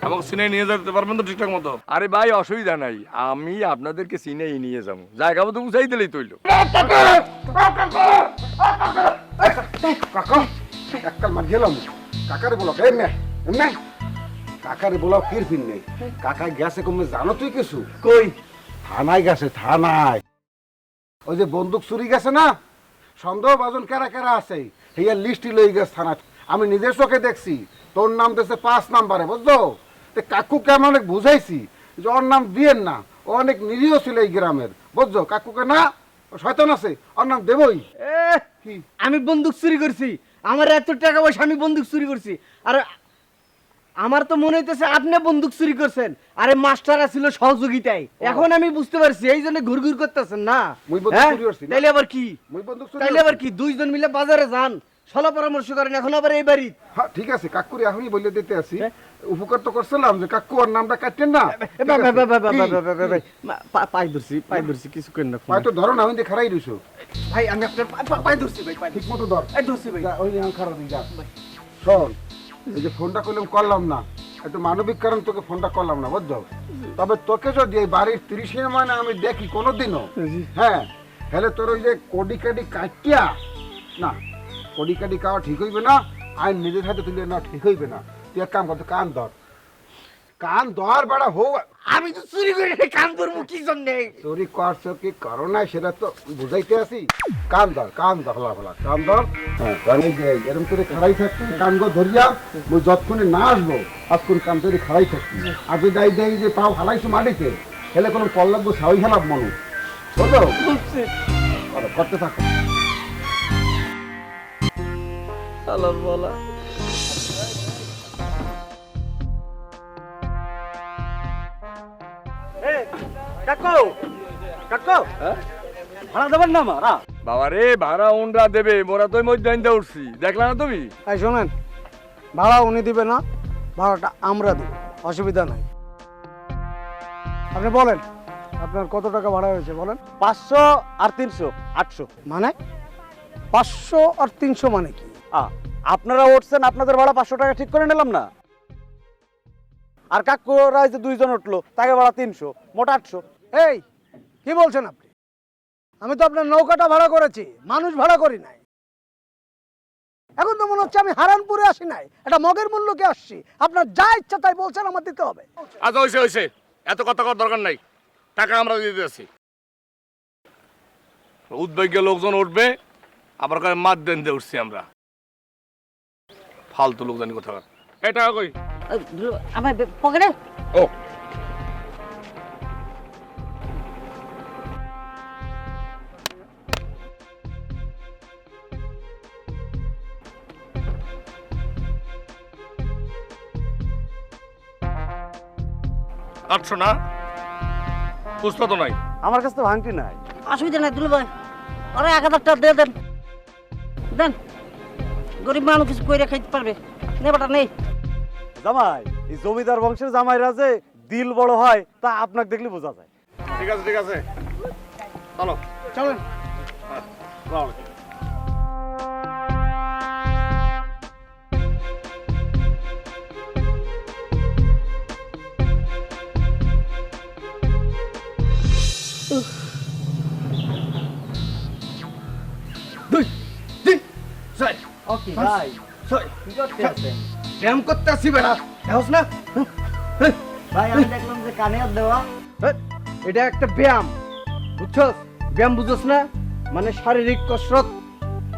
আমাকে সিনে নিয়ে যেতে পারবেন তো ঠিকঠাক মতো আরে ভাই অসুবিধা নাই আমি আপনাদেরকে সিনেই নিয়ে যাবো জায়গা মতো বুঝাই দিলেই তৈল কাকা এককাল মার গেলাম কাকারে বলো এমনে এমনে কাকারে বলাও ফির নেই কাকা গেছে কমে জানো তুই কিছু কই থানায় গেছে থানায় ওই যে বন্দুক চুরি গেছে না সন্দেহ বাজন কেরা কেরা আছে হেয়ার লিস্টই লই গেছে থানায় আমি নিজের চোখে দেখছি তোর নাম দিয়েছে 5 নাম্বারে বুঝছো কাকুকে আমি অনেক বুঝাইছি যে ওর নাম দিয়েন না ও অনেক নিরীহ ছিল এই গ্রামের বুঝছো কাকুকে না শয়তান আছে ওর নাম দেবই আমি বন্দুক চুরি করছি আমার এত টাকা পয়সা আমি বন্দুক চুরি করছি আর আমার তো মনে হইতেছে আপনি বন্দুক চুরি করছেন আরে মাস্টাররা ছিল সহযোগিতায় এখন আমি বুঝতে পারছি এই জন্য ঘুরঘুর করতেছেন না মুই বন্দুক চুরি করছি না? তাইলে আবার কি মুই বন্দুক চুরি তাইলে আবার কি দুইজন মিলে বাজারে যান সলা পরামর্শ করেন এখন আবার এই বাড়ি হ্যাঁ ঠিক আছে কাকুরি এখনই বলে দিতে আসি উপকার তো করছিলাম যে কাকু ওর নামটা কাটেন না পাই ধরছি কিছু করেন না হয়তো ধরো না ওই খারাই রইছো ভাই আমি আপনার পাই ধরছি ভাই পাই ঠিক মতো ধর এই ধরছি ভাই যা, ওই আমি খারাপ দিই যা শোন এই যে ফোনটা করলাম না একটু মানবিক কারণ তোকে ফোনটা করলাম না বুঝছো তবে তোকে যদি এই বাড়ির 30 মানে আমি দেখি কোনোদিনও হ্যাঁ তাহলে তোর ওই যে কোডি কাডি কাটিয়া না কোডি কাডি খাওয়া ঠিক হইবে না আইন নিজের হাতে তুলে না ঠিক হইবে না তুই এক কাম কর তুই কান ধর বেড়া হো আমি তো চুরি করে কান ধরবো কি জন্যে চুরি করছো কি করো না সেটা তো বুঝাইতে আসি কান ধর হলা কান ধর হ্যাঁ কানে এরকম করে খাড়াই থাকছি কান গো ধরিয়া ওই যতক্ষণে না আসবো ততক্ষণ কান ধরে খাড়াই থাকছি আর যদি দেয় যে পাও হালাইছো মাটিতে হেলে কোনো কল লাগবো সাউই হেলাব মানুষ বুঝলো করতে থাকো আল্লাহ বলা কাকু কাকু ভাড়া দেবেন না মারা বাবা রে ভাড়া উনরা দেবে মোরা তো মধ্যে আনতে উঠছি দেখলা না তুমি এই শোনেন, ভাড়া উনি দিবে না, ভাড়াটা আমরা দেব, অসুবিধা নাই। আপনি বলেন আপনার কত টাকা ভাড়া হয়েছে বলেন। 500 আর 300 800। মানে 500 আর 300 মানে কি? আপনারা উঠছেন, আপনাদের ভাড়া 500 টাকা ঠিক করে নিলাম না। আর কাকুরা যে দুইজন উঠলো তাকে ভাড়া 300, মোট 800। এই কি বলছেন আপনি? আমি তো আপনার নৌকাটা ভাড়া করেছি, মানুষ ভাড়া করি নাই। এখন তো মনে হচ্ছে আমি হারানপুরে আসি নাই, একটা মগের মূল্যকে আসছি। আপনার যা ইচ্ছা তাই বলছেন, আমার দিতে হবে। আচ্ছা হয়েছে হয়েছে, এত কথা করার দরকার নাই, টাকা আমরা দিয়ে দিতেছি। উদ্বেগ্য লোকজন উঠবে, আবার কয় মাত দেন দিয়ে উঠছি আমরা। ফালতু লোক জানি কোথাও। এই টাকা কই? আমার পকেটে। ও আটশো না, বুঝতো তো নাই। আমার কাছে তো ভাঙটি নাই। অসুবিধা নাই দুলু ভাই, আরে 1000 টাকা দিয়ে দেন, দেন। গরিব মানুষ কিছু কইরা খাইতে পারবে, নেবাটা নেই। জামাই, এই জমিদার বংশের জামাইরা যে দিল বড় হয় তা আপনাকে দেখলে বোঝা যায়। ঠিক আছে ঠিক আছে, চলো চলেন। ওকে ভাই, কি করতে আছেন? ব্যায়াম করতে আসি বেড়া, দেখোস না? ভাই আমি দেখলাম যে কানে হাত দেওয়া। এটা একটা ব্যায়াম, বুঝছস? ব্যায়াম বুঝছস না? মানে শারীরিক কসরত।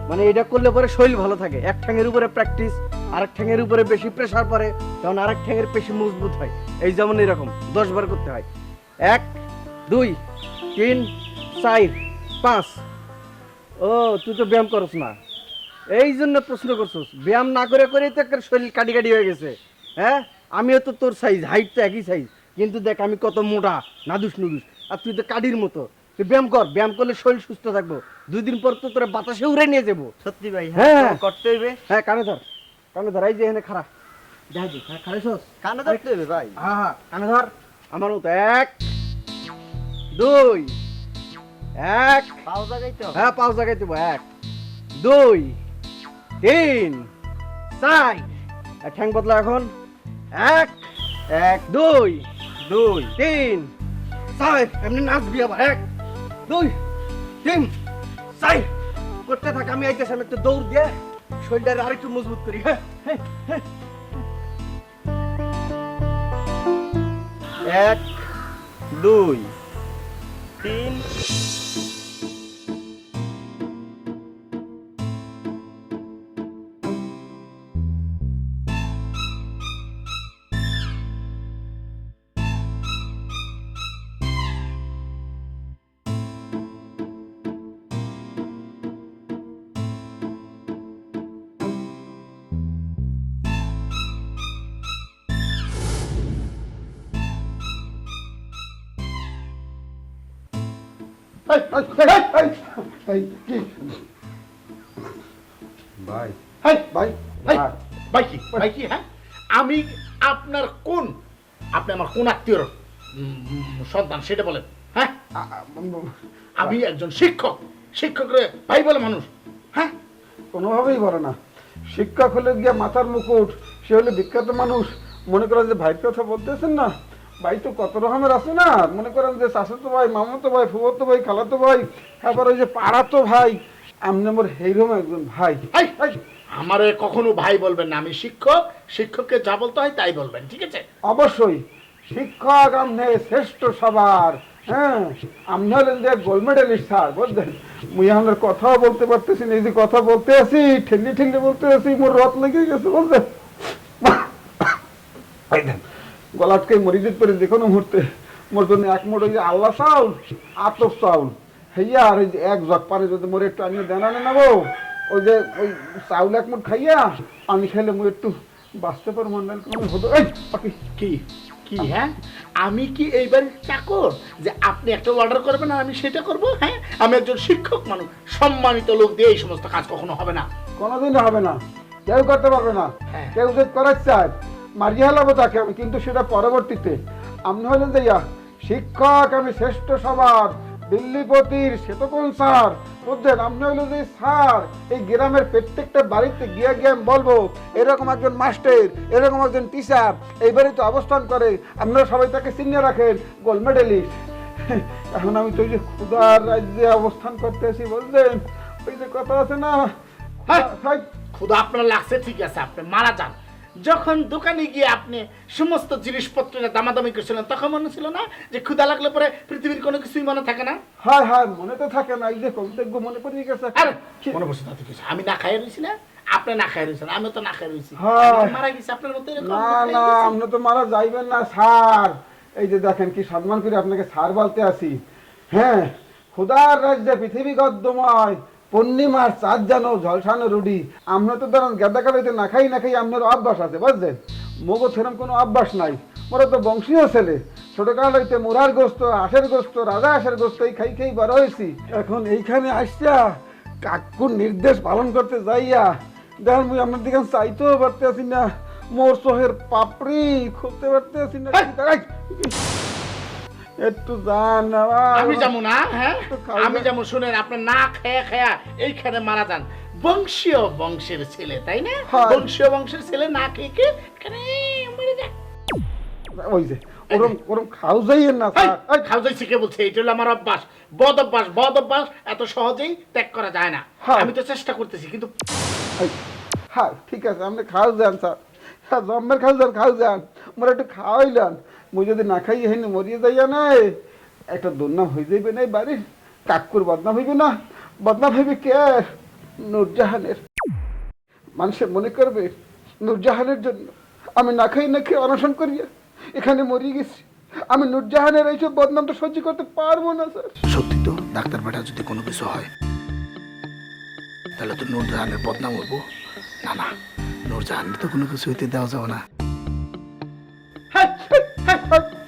মানে এটা করলে পরে শরীর ভালো থাকে। এক ঠ্যাঙের উপরে প্র্যাকটিস, আরেক ঠ্যাঙের উপরে বেশি প্রেসার পড়ে, তখন আরেক ঠ্যাঙের পেশি মজবুত হয়। এই যেমন এরকম 10 বার করতে হয়। 1 2 3 4 5। ও তুই তো ব্যায়াম করছ না, এই জন্য প্রশ্ন করছস। ব্যায়াম না করে করে তো একটা শরীর কাটি কাটি হয়ে গেছে। হ্যাঁ, আমিও তো তোর সাইজ, হাইট তো একই সাইজ, কিন্তু দেখ আমি কত মোটা, নাদুস নুদুস, আর তুই তো কাঠির মতো। তুই ব্যায়াম কর, ব্যায়াম করলে শরীর সুস্থ থাকবো। 2 দিন পর তো তোরা বাতাসে উড়ে নিয়ে যাবো। সত্যি ভাই, হ্যাঁ করতে হইবে। হ্যাঁ, কানে ধর, কানে ধর, এই যে এখানে খাড়া, দেখ দি খাড়াইছস, কানে ধরতে হইবে ভাই। হ্যাঁ হ্যাঁ, কানে ধর আমার মতো। 1 2 1, পাও জাগাইতে হবে। হ্যাঁ পাঁচ জায়গায় দেবো। 1 2 3 4, ঠ্যাং বদলা এখন। 1 2 3 4, এমনি নাচবি আবার। 1 2 3 4 করতে থাক। আমি আইতেছি, আমি একটু দৌড় দিয়ে শরীরটা আরেকটু মজবুত করি। হ্যাঁ 1 2 3। ভাই ভাই ভাই ভাই কি ভাই কি? হ্যাঁ, আমি আপনার কোন, আপনি আমার কোন আত্মীয়র সন্তান সেটা বলেন। হ্যাঁ, আমি একজন শিক্ষক, শিক্ষকরে ভাই বলে মানুষ। হ্যাঁ, কোনোভাবেই বলে না। শিক্ষক হলে গিয়া মাথার মুকুট, সে হলে বিখ্যাত মানুষ। মনে করেন যে ভাইয়ের কথা বলতেছেন না, ভাই তো কত রকমের আছে না। মনে করেন যে চাচাতো ভাই, মামাতো ভাই, ফুফাতো ভাই, খালাতো ভাই, আবার ওই যে পাড়াতো ভাই। আপনি আমার এইরকম একজন ভাই। আমারে কখনো ভাই বলবেন না, আমি শিক্ষক, শিক্ষককে যা বলতে হয় তাই বলবেন, ঠিক আছে? অবশ্যই শিক্ষক আমনে শ্রেষ্ঠ সবার। হ্যাঁ, আপনি হলেন যে গোল্ড মেডেলিস্ট স্যার, বুঝলেন? মুই আমার কথাও বলতে পারতেছি না, এই যে কথা বলতে আছি ঠেলি ঠেলি বলতে আছি, মোর রথ লেগে গেছে, বুঝলেন? গলাটকে মরি যেতে পারে যে কোনো মুহূর্তে। মোর জন্য 1 মুঠ ওই যে আল্লাহ চাউল, আতপ চাউল খাইয়া, আর ওই যে 1 জগ পারে যদি মোরে একটু আনিয়ে দেন আনে নেবো। ওই যে ওই চাউল 1 মুঠ খাইয়া আমি খাইলে মুই একটু বাঁচতে পারবো। হতো এই পাখি কি কি হ্যাঁ, আমি কি এই বাড়ির চাকর যে আপনি একটা অর্ডার করবেন আর আমি সেটা করব? হ্যাঁ, আমি একজন শিক্ষক মানুষ, সম্মানিত লোক দিয়ে এই সমস্ত কাজ কখনো হবে না। কোনোদিন হবে না, কেউ করতে পারবে না। হ্যাঁ। কেউ যদি করার চায় মারিয়ে হেলাবো তাকে আমি, কিন্তু সেটা পরবর্তীতে। আপনি হলেন যে শিক্ষক, আমি শ্রেষ্ঠ সবার দিল্লিপতির সেতকোন স্যার, বুঝলেন? আপনি হলেন যে স্যার, এই গ্রামের প্রত্যেকটা বাড়িতে গিয়ে গিয়ে আমি বলবো এরকম একজন মাস্টার, এরকম একজন টিচার এই বাড়িতে অবস্থান করে, আপনারা সবাই তাকে চিনিয়ে রাখেন, গোল্ড মেডেলিস্ট। এখন আমি তো ওই যে ক্ষুধার রাজ্যে অবস্থান করতেছি, বুঝলেন? ওই যে কথা আছে না, ক্ষুধা আপনার লাগছে ঠিক আছে, আপনি মারা যান। যখন দোকানে গিয়ে আপনি সমস্ত জিনিসপত্র দামাদামি করছিলেন তখন মনে ছিল না যে ক্ষুধা লাগলে পরে পৃথিবীর কোনো কিছুই মনে থাকে না? হ্যাঁ হ্যাঁ, মনে তো থাকে না, এই যে কবিতা মনে পড়ে গেছে। আরে মনে পড়ছে তাতে কিছু, আমি না খাই রয়েছি না, আপনি না খাই রয়েছেন, আমি তো না খাই রয়েছি, হ্যাঁ। মারা গেছি আপনার মতো এরকম? না না, আপনি তো মারা যাইবেন না স্যার। এই যে দেখেন কি সম্মান করে আপনাকে স্যার বলতে আসি। হ্যাঁ, ক্ষুধার রাজ্যে পৃথিবী গদ্যময়, পূর্ণিমার চাঁদ জানো ঝলসানো রুডি। আমরা তো ধরেন গেদা কালাইতে না খাই না খাই আপনার অভ্যাস আছে, বুঝলেন? মগো সেরকম কোনো অভ্যাস নাই, মোরা তো বংশীয় ছেলে। ছোটকাল হইতে মুরার গোস্ত, হাঁসের গোস্ত, রাজা হাঁসের গোস্ত এই খাই খাই বড় হয়েছি। এখন এইখানে আসছা কাকুর নির্দেশ পালন করতে যাইয়া দেখেন মুই আপনার দিকে চাইতেও পারতে আছি না, মোর চোখের পাপড়ি খুলতে পারতে আছি না। একটু যান, আমি যাবো না। হ্যাঁ, আমি যাবো। শুনেন, আপনি না খেয়া খেয়া এইখানে মারা যান। বংশীয় বংশের ছেলে, তাই না? বংশীয় বংশের ছেলে না খেয়ে খেয়ে এখানে মরে যায়। ওই যে ওরম ওরম খাও যাইয়েন না স্যার। খাও যাইছি কে বলছে? এটা হলো আমার অভ্যাস, বদ অভ্যাস। বদ অভ্যাস এত সহজেই ত্যাগ করা যায় না। আমি তো চেষ্টা করতেছি কিন্তু। হ্যাঁ ঠিক আছে, আপনি খাও যান স্যার, জম্মের খাও যান, মোরা একটু খাওয়াইলাম। মুই যদি না খাই হেন মরিয়ে যাইয়া নাই, একটা দুর্নাম হয়ে যাইবে না বাড়ির। কাকুর বদনাম হইবে না, বদনাম হইবে কে? নূরজাহানের। মানুষের মনে করবে নূরজাহানের জন্য আমি না খাই না খেয়ে অনশন করিয়া এখানে মরিয়ে গেছি। আমি নূরজাহানের এইসব বদনাম তো সহ্য করতে পারবো না স্যার। সত্যি তো, ডাক্তার বেটা যদি কোনো কিছু হয় তাহলে তো নূরজাহানের বদনাম হবো। না না, নূরজাহানের তো কোনো কিছু হইতে দেওয়া যাবে না।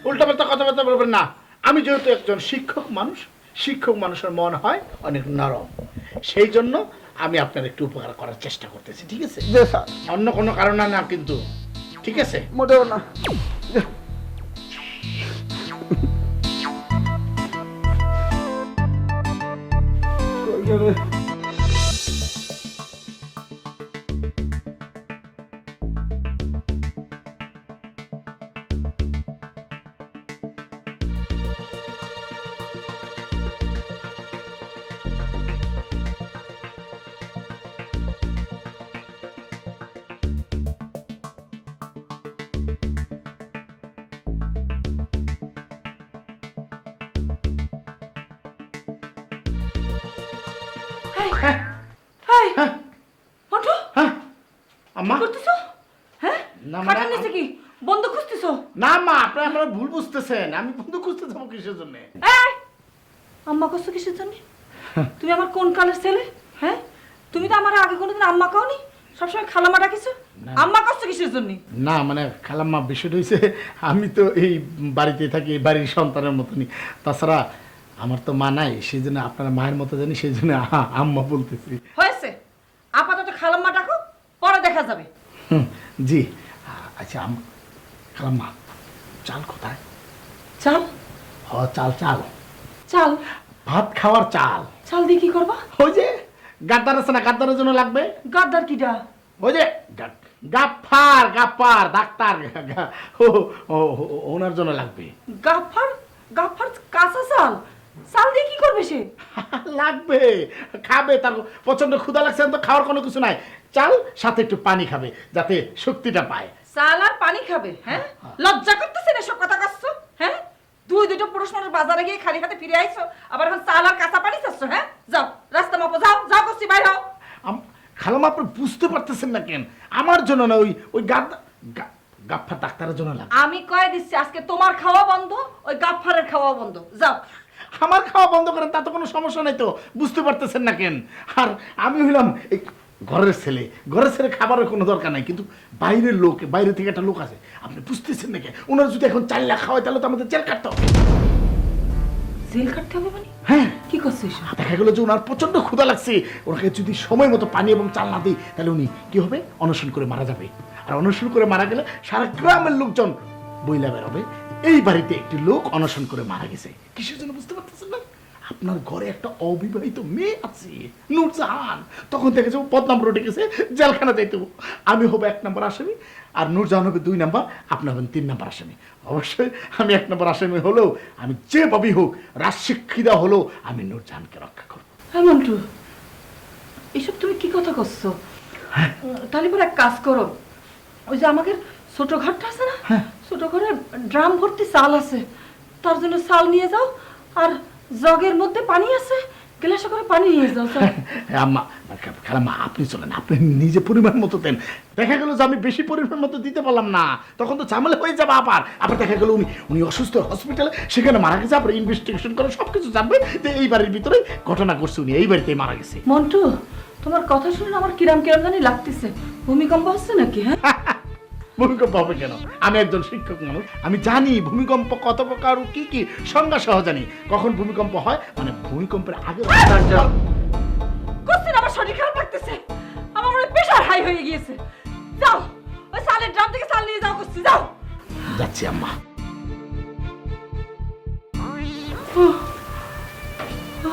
উল্টাপাল্টা কথাবার্তা বলবেন না। আমি যেহেতু একজন শিক্ষক মানুষ, শিক্ষক মানুষের মন হয় অনেক নরম, সেই জন্য আমি আপনার একটু উপকার করার চেষ্টা করতেছি, ঠিক আছে? জি স্যার। অন্য কোনো কারণে না কিন্তু, ঠিক আছে? মোটেও না। আম্মা করতেছো? হ্যাঁ, না খাটা নিচে কি বন্ধ খুঁজতেছো? না মা, আপনি আপনারা ভুল বুঝতেছেন। আমি বন্ধু খুঁজতে যাবো কিসের জন্য? এই, আম্মা করছো কিসের জন্য? তুমি আমার কোন কালের ছেলে? হ্যাঁ, তুমি তো আমার আগে কোনোদিন আম্মা কওনি, সবসময় খালামা ডাকিছো। আম্মা করছো কিসের জন্য? না মানে খালাম্মা, বিষয়টা হয়েছে আমি তো এই বাড়িতে থাকি, এই বাড়ির সন্তানের মতনই। তাছাড়া আমার তো মা নাই, সেই জন্য আপনার মায়ের মতো জানি, সেই জন্য আম্মা বলতেছি। হয়েছে, আপাতত খালাম্মা ডাকো, পরে দেখা যাবে। জি আচ্ছা। খালাম্মা, চাল কোথায়? চাল? চাল চাল চাল? ভাত খাওয়ার চাল। চাল দিয়ে কি করবা? ওই যে গাদ্দার আছে না, গাদ্দারের জন্য লাগবে। গাদ্দার কিডা? ওই যে গাফফার, গাফফার ডাক্তার, ওনার জন্য লাগবে। গাফফার? গাফফার কাঁচা চাল? চাল দিয়ে কি করবে সে? লাগবে, খাবে, তার প্রচন্ড ক্ষুধা লাগছে, তো খাওয়ার কোনো কিছু নাই। চাল সাথে একটু পানি খাবে যাতে শক্তিটা পায়। চাল আর পানি খাবে? হ্যাঁ, লজ্জা করতেছে না সব কথা করছো? হ্যাঁ, দুটো পুরুষ মানুষ বাজারে গিয়ে খালি হাতে ফিরে আইছো, আবার এখন চাল আর কাঁচা পানি চাচ্ছ? হ্যাঁ, যাও রাস্তা মাপো, যাও যাও করছি, বাইরে হও। খালাম্মা, আপনি বুঝতে পারতেছেন না কেন? আমার জন্য না, ওই গাফফার ডাক্তারের জন্য লাগবে। আমি কয়ে দিচ্ছি, আজকে তোমার খাওয়া বন্ধ, ওই গাফফারের খাওয়া বন্ধ। যাও। আমার খাওয়া বন্ধ করেন, তাতে কোনো সমস্যা নাই তো, বুঝতে পারতেছেন না কেন? আর আমি হইলাম ঘরের ছেলে খাবারের কোনো দরকার নাই, কিন্তু বাইরের লোক, বাইরে থেকে একটা লোক আছে, আপনি বুঝতেছেন নাকি? ওনারা যদি এখন 4 লাখ খাওয়ায় তাহলে তো আমাদের জেল কাটতে হবে। জেল কাটতে হবে মানে? হ্যাঁ, কি করছিস? দেখা গেল যে ওনার প্রচন্ড ক্ষুধা লাগছে, ওনাকে যদি সময় মতো পানি এবং চাল না দিই তাহলে উনি কি হবে, অনশন করে মারা যাবে। আর অনশন করে মারা গেলে সারা গ্রামের লোকজন বইলা বেরোবে এই বাড়িতে একটি লোক অনশন করে মারা গেছে। কিসের জন্য বুঝতে পারতেছেন না? আপনার ঘরে একটা অবিবাহিত মেয়ে আছে, নূরজাহান। তখন দেখে যাবো বদনাম রোডে গেছে, জেলখানা যাইতে। আমি হবো 1 নম্বর আসামি, আর নূরজাহান হবে 2 নম্বর, আপনি হবেন 3 নম্বর আসামি। অবশ্যই আমি 1 নম্বর আসামি হলেও, আমি যেভাবেই হোক, রাজশিক্ষিতা হলেও আমি নূরজাহানকে রক্ষা করবো। হ্যাঁ মন্টু, এসব তুমি কি কথা করছো? তাহলে পরে এক কাজ করো, ওই যে আমাদের ছোট ঘরটা আছে না, ছোট ঘরে ড্রাম ভর্তি চাল আছে, তার জন্য চাল নিয়ে যাও, আর জগের মধ্যে পানি আছে, গ্লাসে করে পানি নিয়ে যাও। আম্মা, খালাম্মা, আপনি চলেন, আপনি নিজে পরিমাণ মতো দেন। দেখা গেল যে আমি বেশি পরিমাণ মতো দিতে পারলাম না, তখন তো ঝামেলা হয়ে যাবে। আবার দেখা গেল উনি অসুস্থ, হসপিটালে, সেখানে মারা গেছে। আবার ইনভেস্টিগেশন করে সবকিছু জানবে যে এই বাড়ির ভিতরে ঘটনা ঘটছে, উনি এই বাড়িতেই মারা গেছে। মন্টু, তোমার কথা শুনে আমার কিরাম কিরাম জানি লাগতেছে, ভূমিকম্প হচ্ছে নাকি? হ্যাঁ, ভূমিকম্প হবে কেন? আমি একজন শিক্ষক মানুষ, আমি জানি ভূমিকম্প কত প্রকার, কি কি সংজ্ঞা সহ জানি। কখন ভূমিকম্প হয়, মানে ভূমিকম্পের আগে। কোশ্চেন আমার শরীর খারাপ লাগতেছে, আমার মনে প্রেশার হাই হয়ে গিয়েছে। যাও, ওই চালের ড্রাম থেকে চাল নিয়ে যাও, করছি, যাও। যাচ্ছি আম্মা।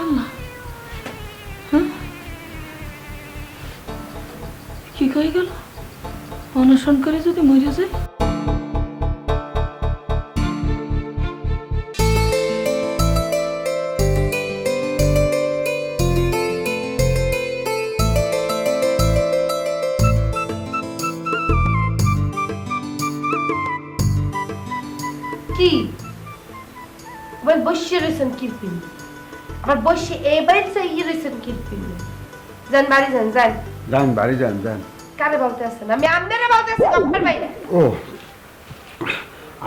আল্লাহ, হ্যাঁ, কি হয়ে গেল? অনশন করে যদি মরে যায়? কি আবার বসে রয়েছেন কিরপিন? আবার বসে এই বাড়িতে ইয়ে রয়েছেন কিরপিন? যান বাড়ি যান, যান যান বাড়ি যান, যান। কারে বলতে আছেন? আমি আপনারা বলতে আছি, আপনার বাইরে। ও,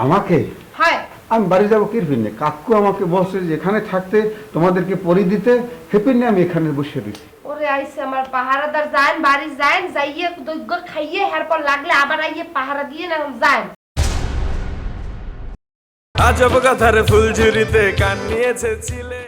আমাকে? হয়, আমি বাড়ি যাবো কিরপিনে। কাকু আমাকে বলছে যে এখানে থাকতে, তোমাদেরকে পরি দিতে, হেপিনে আমি এখানে বসে রয়েছি। ওরে আইছে আমার পাহারাদার, যান বাড়ি যান, যাইয়ে দৈগ্য খাইয়ে এরপর লাগলে আবার আইয়ে পাহারা দিয়ে না, যান। আজব কথার ফুলঝুরিতে কান নিয়েছে ছিলে।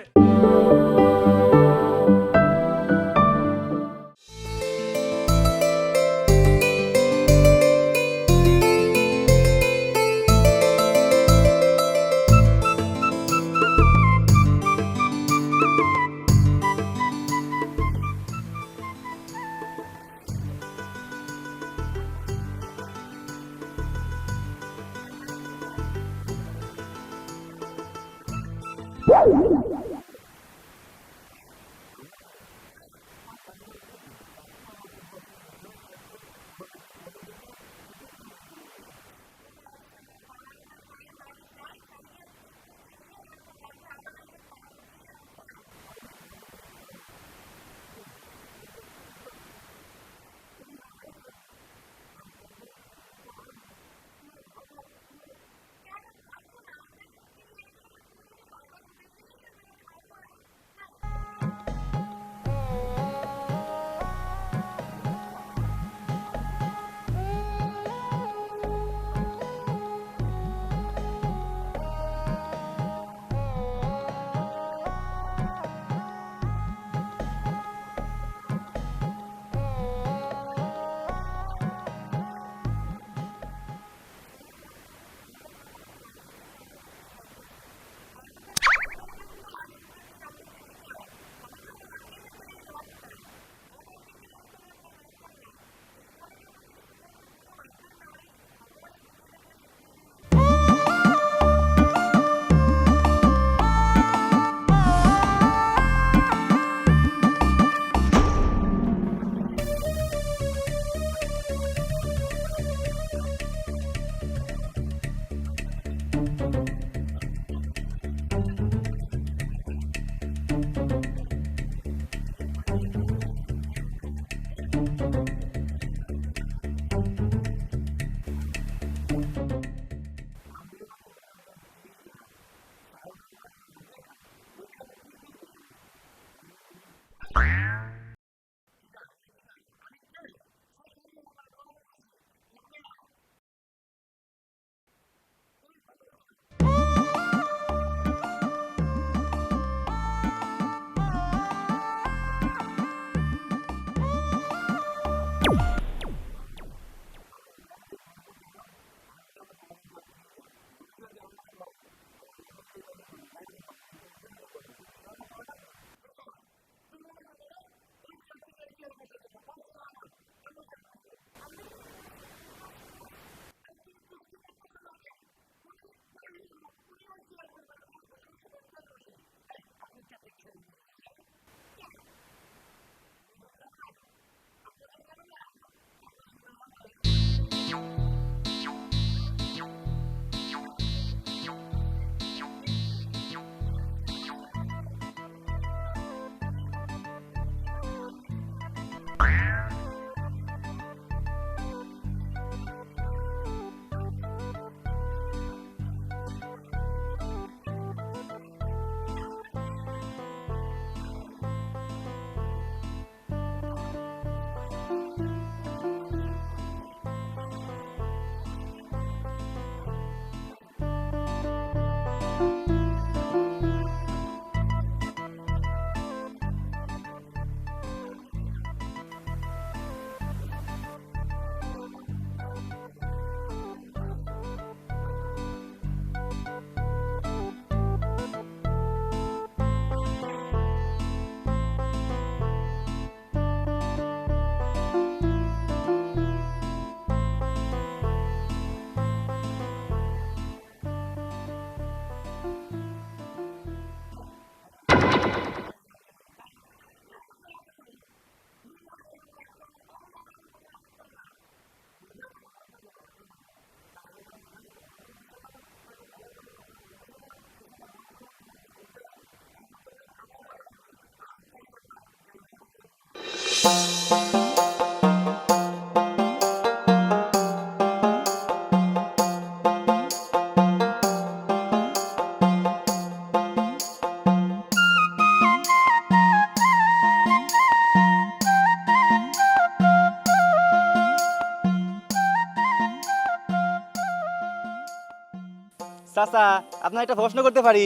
চাচা আপনার একটা প্রশ্ন করতে পারি?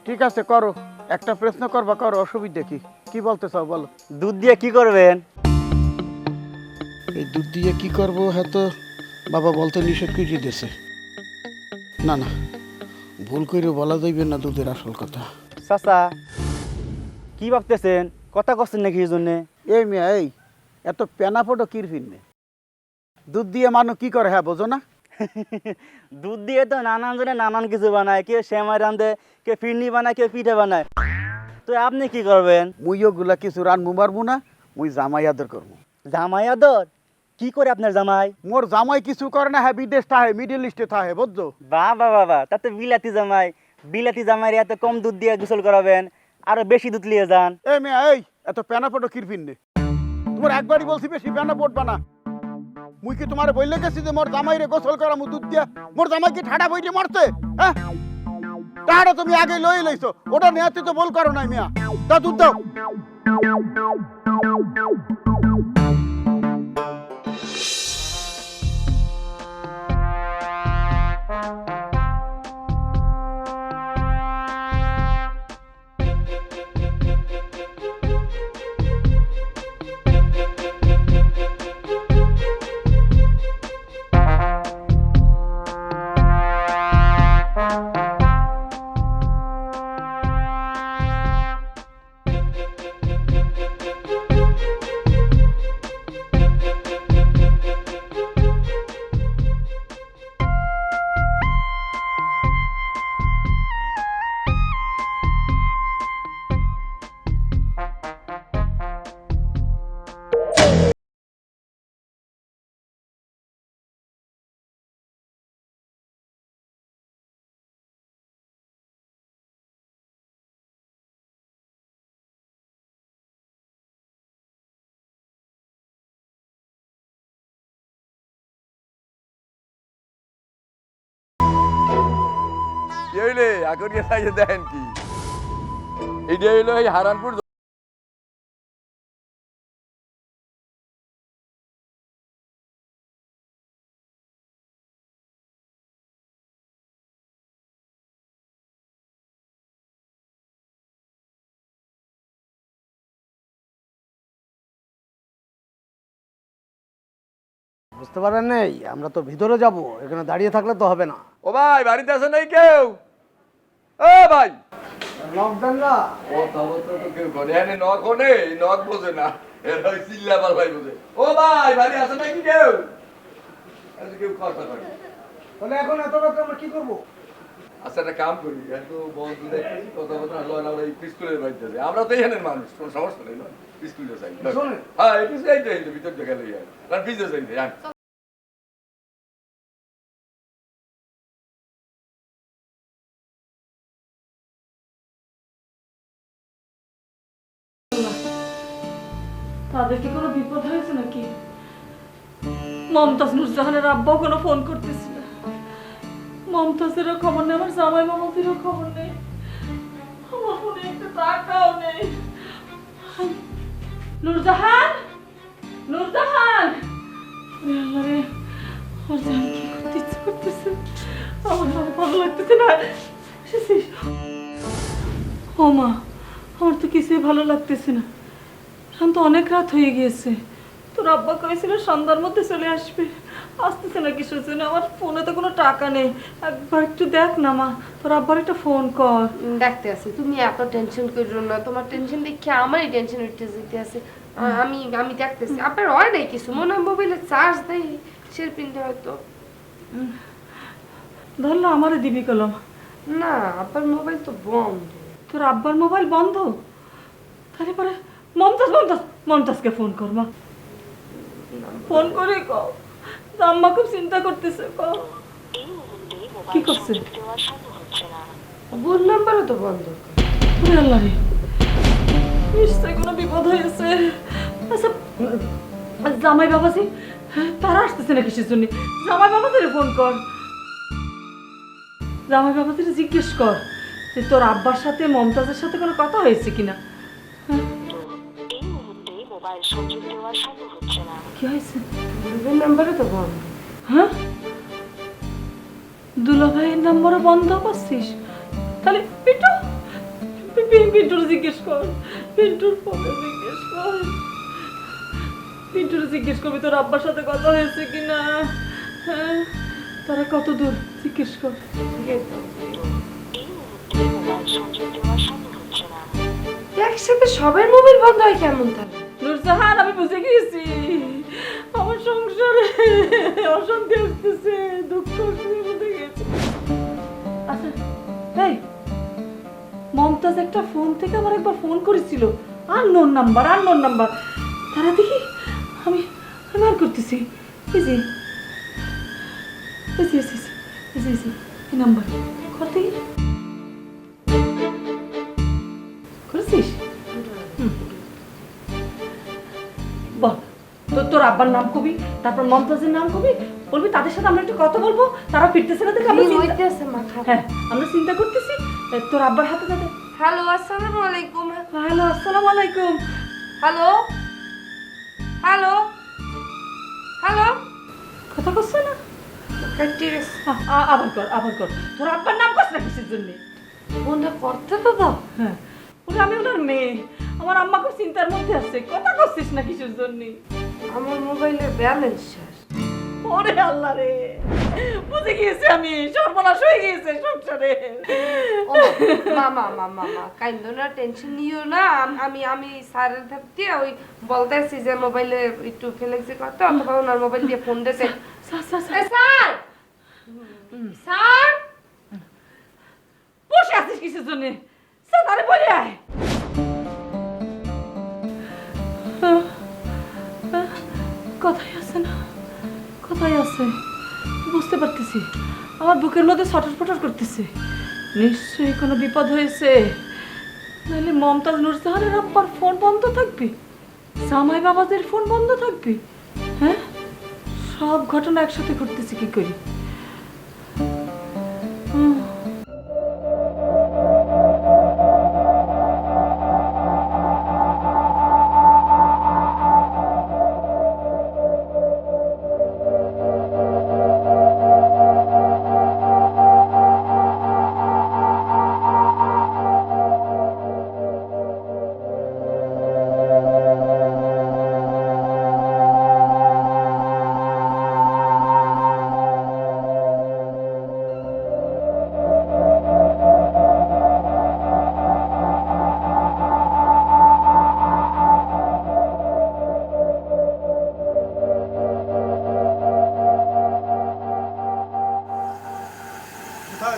ঠিক আছে করো, একটা প্রশ্ন করবা করো, অসুবিধা কি? কি বলতে চাও বলো। দুধ দিয়ে কি করবেন? এই দুধ দিয়ে কি করব হ্যাঁ তো বাবা বলতে নিষেধ করে দিয়েছে। না না, ভুল করে বলা যাইবে না দুধের আসল কথা। চাচা কি ভাবতেছেন? কথা করছেন নাকি এই জন্যে? এই মিয়া এই এত পেনা ফটো কির ফিরনে? দুধ দিয়ে মানুষ কি করে হ্যাঁ বোঝো না? দুধ দিয়ে তো নানান জনে নানান কিছু বানায়, কেউ সেমাই রান্ধে, কেউ ফিরনি বানায়, কেউ পিঠে বানায়। তো আপনি কি করবেন? মুইও গুলা কিছু রানবো মারবো না, মুই জামাই আদর করবো। জামাই আদর? কি করে আপনার জামাই? মোর জামাই কিছু করে না, হ্যাঁ বিদেশ থাহে, মিডিল ইস্টে থাহে, বুঝছো? বাবা বাবা, তাতে বিলাতি জামাই। বিলাতি জামাই এত কম দুধ দিয়ে গোসল করাবেন, আরো বেশি দুধ নিয়ে যান। এই মিয়া এই এত পেনা ফটো কির ফিরনে? তোমার একবারই বলছি বেশি পেনা পড়বা না। মুই কি তোমার বললে গেছি যে মোর জামাই রে গোসল করা মু দুধ দিয়া? মোর জামাই কি ঠাডা বইতে মরতে? হ্যাঁ তাহলে তুমি আগে লই লইছো, ওটা নেহাতে তো বল করো নাই মিয়া। তা দুধ দাও। কি হইলে এখন গিয়ে দেখেন কি এইটা হইলো এই হারানপুর। বুঝতে পারেন নেই, আমরা তো ভিতরে যাব, এখানে দাঁড়িয়ে থাকলে তো হবে না। ও ভাই বাড়িতে আছে নাই কেউ? ও ভাই লকডাউন না ও তবে তো কেউ ঘরে আনে নক নেই, নক বোঝে না, এর ওই চিল্লাবার ভাই বোঝে। ও ভাই বাড়ি আছে নাকি কেউ? আচ্ছা কেউ কথা কয়। তাহলে এখন এত রাতে আমরা কি করব? আচ্ছা একটা কাম করি, একটু বন্ধু দেখি কথা বলতে না লয় না, আমরা এই পিস্কুলের বাড়িতে যাই। আমরা তো এখানের মানুষ, কোনো সমস্যা নেই, পিস্কুলে যাই। হ্যাঁ এই পিছনে ভিতর দেখা লই আর পিছনে যাই। তাদের কি কোনো বিপদ হয়েছে নাকি? মমতাজ নুরজাহানের আব্বাও কোনো ফোন করতেছে না, মমতাজেরও খবর নেই, আমার জামাই মামাদেরও খবর নেই, আমার ফোনে একটা টাকাও নেই। নুরজাহান, নুরজাহান, আল্লাহ রে, আমার জান কি করতে ইচ্ছে করতেছে, আমার ভালো লাগতেছে না। ও মা, আমার তো কিছুই ভালো লাগতেছে না, এখন তো অনেক রাত হয়ে গিয়েছে। তোর আব্বা কয়েছিল সন্ধ্যার মধ্যে চলে আসবে, আসতেছে না কিসের জন্য? আমার ফোনে তো কোনো টাকা নেই, একবার একটু দেখ না মা, তোর আব্বার একটা ফোন কর। দেখতে আছে, তুমি এত টেনশন করো না, তোমার টেনশন দেখে আমারই টেনশন উঠতে যেতে আছে। আমি আমি দেখতেছি আপনার হয় নাই কিছু, মনে হয় মোবাইলে চার্জ দেয় সে পিনতে হয়তো। ধরলো আমারে দিবি কলম? না, আপনার মোবাইল তো বন্ধ। তোর আব্বার মোবাইল বন্ধ? তাহলে পরে মমতাজ মমতাজ মমতাজকে ফোন কর মা, ফোন করে কও আম্মা খুব চিন্তা করতেছে। কি করছে? বোন নাম্বারও তো বন্ধ। আল্লাহ রে, নিশ্চয় কোনো বিপদ হয়েছে। আচ্ছা জামাই বাবাজি তারা আসতেছে না কিসের জন্য? জামাই বাবাজিরে ফোন কর, জামাই বাবাজিরে জিজ্ঞেস কর যে তোর আব্বার সাথে মমতাজের সাথে কোনো কথা হয়েছে কিনা। কি হয়েছে? বোনের নাম্বারও তো বন্ধ। হ্যাঁ, দুলাভাইয়ের নাম্বারও বন্ধ করছিস? তাহলে পিন্টুর জিজ্ঞেস কর, পিন্টুর ফোনে জিজ্ঞেস কর, পিন্টুর জিজ্ঞেস করবি তোর আব্বার সাথে কথা হয়েছে কিনা, হ্যাঁ তারা কত দূর জিজ্ঞেস কর। একসাথে সবার মোবাইল বন্ধ হয় কেমন তাহলে? নুরজাহান, আমি বুঝে গিয়েছি আমার সংসারে অশান্তি আসতেছে, দুঃখ আসতেছে, বুঝে গেছি। আচ্ছা এই মমতাজ একটা ফোন থেকে আমার একবার ফোন করেছিল, আননোন নাম্বার, আননোন নাম্বার। তারা দেখি আমি আমি আর করতেছি, এই যে এই নাম্বার কর দেখি, করেছিস? বল তোর আব্বার নাম কবি, তারপর মমতাজের নাম কবি, বলবি তাদের সাথে আমরা একটু কথা বলবো, তারা ফিরতেছে না দেখে হ্যাঁ আমরা চিন্তা করতেছি তোর আব্বার হাতে যাবে। হ্যালো, আসসালামু আলাইকুম। হ্যালো, আসসালামু আলাইকুম। হ্যালো হ্যালো হ্যালো, কথা করছে না? আবার কর তোর আব্বার নাম করছ না কিসের জন্য? ফোনটা করতে তো দাও। হ্যাঁ ওটা আমি ওনার মেয়ে, আমার আম্মা খুব চিন্তার মধ্যে আছে, কথা করছিস না কিসের জন্য? আমার মোবাইলে ব্যালেন্স শেষ। ওরে আল্লাহ রে, বুঝে গিয়েছি আমি, সর্বনাশ হয়ে গিয়েছে সংসারে। মামা মামা মা কাইন্দ না, টেনশন নিও না। আমি স্যারের ধাপ দিয়ে ওই বলতেছি যে মোবাইলে একটু ফেলেছি কথা, অথবা ওনার মোবাইল দিয়ে ফোন দিতে। স্যার স্যার বসে আছিস কিসের জন্য? স্যার আরে বলে আয়। কথাই আছে না, কথাই আছে, বুঝতে পারতেছি আমার বুকের মধ্যে ছটর ফটর করতেছে, নিশ্চয়ই কোনো বিপদ হয়েছে, নাহলে মমতাজ নুরজাহানের আব্বার ফোন বন্ধ থাকবে, জামাই বাবাদের ফোন বন্ধ থাকবে, হ্যাঁ সব ঘটনা একসাথে ঘটতেছে কি করি?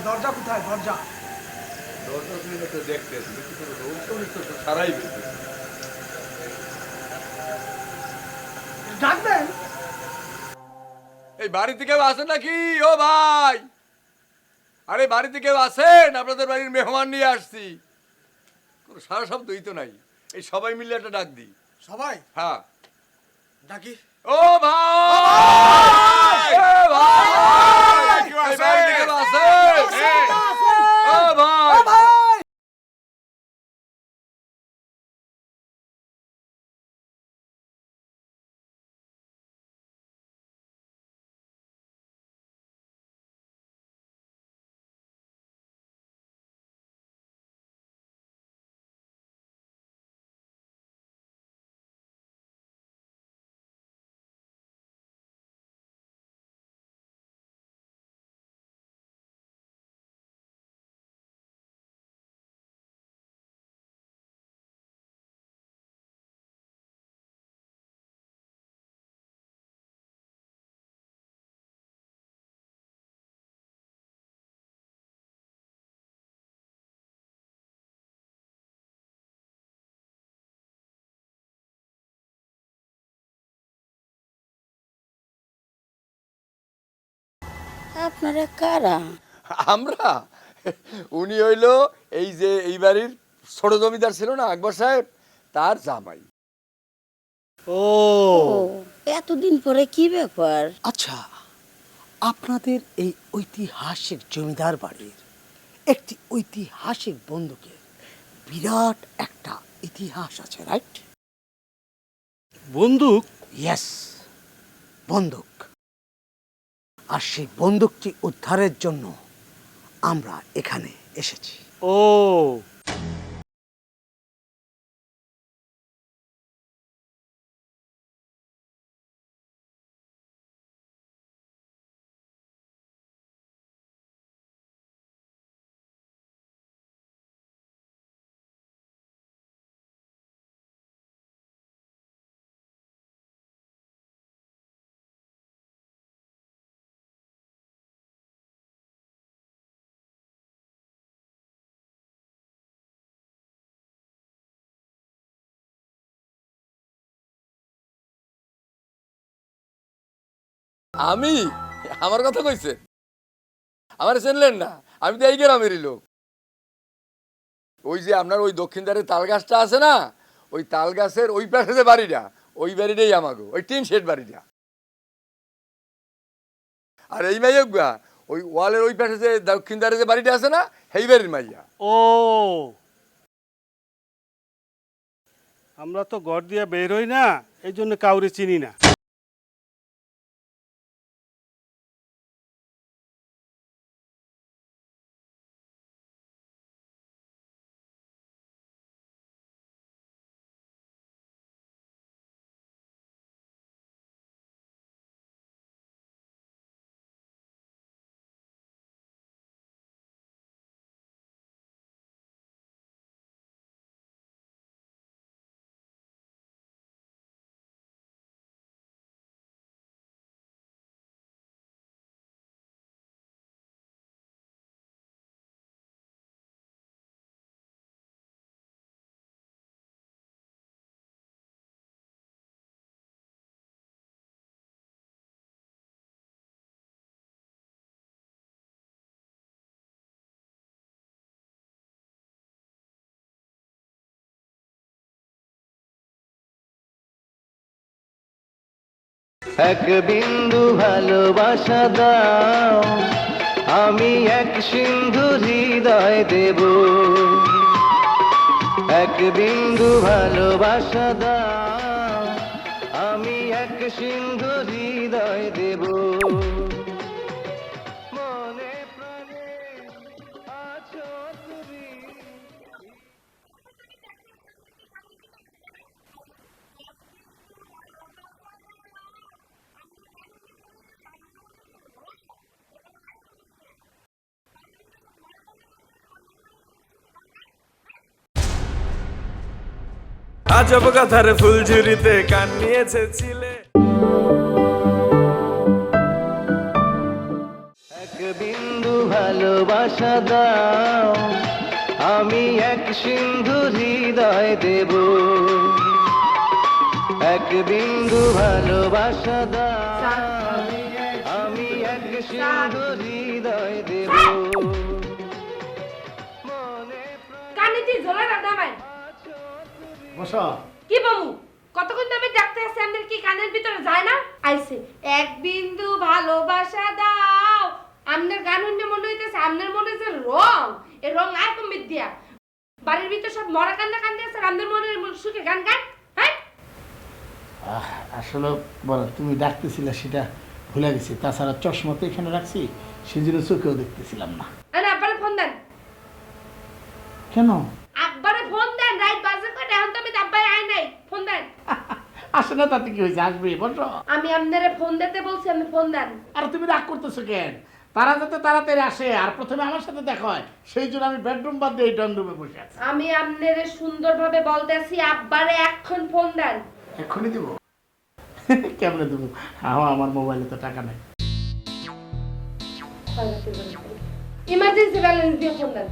দরজা কোথায়? দরজা দেখতেছি সারাই ডাকবেন। এই বাড়িতে কেউ আছেন নাকি? ও ভাই, আরে বাড়িতে কেউ আছেন? আপনাদের বাড়ির মেহমান নিয়ে আসছি। কোনো সারা শব্দই তো নাই, এই সবাই মিলে একটা ডাক দিই। সবাই? হ্যাঁ ডাকি। ও ভাই, এ ভাই, এই বাড়িতে কেউ আছেন? ও ভাই, আপনারা কারা? আমরা উনি হইলো এই যে এই বাড়ির ছোট জমিদার ছিল না আকবর সাহেব, তার জামাই। ও এতদিন পরে কি ব্যাপার? আচ্ছা, আপনাদের এই ঐতিহাসিক জমিদার বাড়ির একটি ঐতিহাসিক বন্দুকের বিরাট একটা ইতিহাস আছে, রাইট? বন্দুক? ইয়েস, বন্দুক। আর সেই বন্দুকটি উদ্ধারের জন্য আমরা এখানে এসেছি। ও আমি আমার কথা কইছে? আমার চিনলেন না? আমি তো এই গ্রামেরই লোক। ওই যে আপনার ওই দক্ষিণ ধারে তাল গাছটা আছে না, ওই তাল গাছের ওই পাশে যে বাড়িটা, ওই বাড়িটাই আমাগো, ওই টিন শেড বাড়িটা। আর এই মাইয়া ওই ওয়ালের ওই পাশে যে দক্ষিণ ধারে যে বাড়িটা আছে না, সেই বাড়ির মাইয়া। ও আমরা তো ঘর দিয়ে বের হই না, এই জন্য কাউরে চিনি না। এক বিন্দু ভালোবাসা দাও, আমি এক সিন্ধু হৃদয় দেব। এক বিন্দু ভালোবাসা দাও, আমি এক সিন্ধু হৃদয় দেব। মনে প্রাণে আছো তুমি। আজব কথার ফুলঝুরিতে কান নিয়েছে ছিলে। এক বিন্দু ভালোবাসা দাও, আমি এক সিন্ধু হৃদয় দেব। এক বিন্দু ভালোবাসা দাও, আমি এক সিন্ধু হৃদয় দেব। কানিতে ঝোলা দাদামাই বসা। কি বাবু কতক্ষণ আমি ডাকতে আছি, আমাদের কি কানের ভিতরে যায় না? আইছে এক বিন্দু ভালোবাসা দাও। আমনের গান হইতে মনে হইতেছে আমনের মনে যে রং, এই রং আয় কমিত দিয়া বাড়ির ভিতর সব মরা কান্না কান্দে আছে, আমনের মনে সুখে গান গান। হ্যাঁ আসলে বলো, তুমি ডাকতেছিলে সেটা ভুলে গেছি। তাছাড়া চশমা তো এখানে রাখছি, সেজন্য চোখেও দেখতেছিলাম না। আরে আব্বারে ফোন দেন। কেন? আব্বারে ফোন দেন, রাইট বাজে কয়টা? এখন তো আমি আব্বাই আই নাই, ফোন দেন। আসে না তাতে কি হয়েছে, আসবে, বসো। আমি আপনারে ফোন দিতে বলছি, আপনি ফোন দেন। আর তুমি রাগ করতেছো কেন? তারা যাতে তাড়াতাড়ি আসে আর প্রথমে আমার সাথে দেখা হয়, সেই জন্য আমি বেডরুম বাদ দিয়ে ড্রয়িং রুমে বসে আছি। আমি আপনারে সুন্দরভাবে বলতেছি, আব্বারে এখন ফোন দেন। এক্ষুনি দেবো? কেমনে দেবো? আমার মোবাইলে তো টাকা নেই। ইমার্জেন্সি ব্যালেন্স দিয়ে ফোন দেন।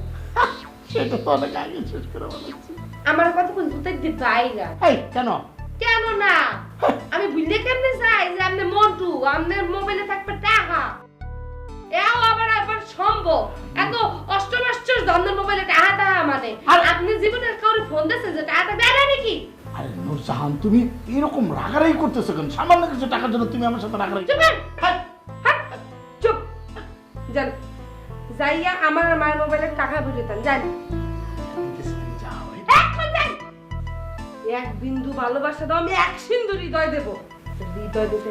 সেটা তো অনেক আগে শেষ করে বলেছি। আমার কথা কোন ভূতের দি বাইরা। এই কেন? কেন না? আমি বুঝলে কেমনে চাই যে আপনি মন্টু, আপনার মোবাইলে থাকবে টাকা। এও আবার সম্ভব। এত অষ্টমাশ্চর্য আপনার মোবাইলে টাকা মানে। আর আপনি জীবনের কাউরে ফোন দিয়েছে যে টাকা দেয় না নাকি? আরে নূরজাহান, তুমি এরকম রাগারাগি করতেছো কেন? সামান্য কিছু টাকার জন্য তুমি আমার সাথে রাগারাগি? চুপ যান, যাইয়া আমার মায়ের মোবাইলে টাকা ভরে দেন, যান। এক বিন্দু ভালোবাসা দাও, আমি এক সিন্ধু হৃদয় দেবো। হৃদয় দিতে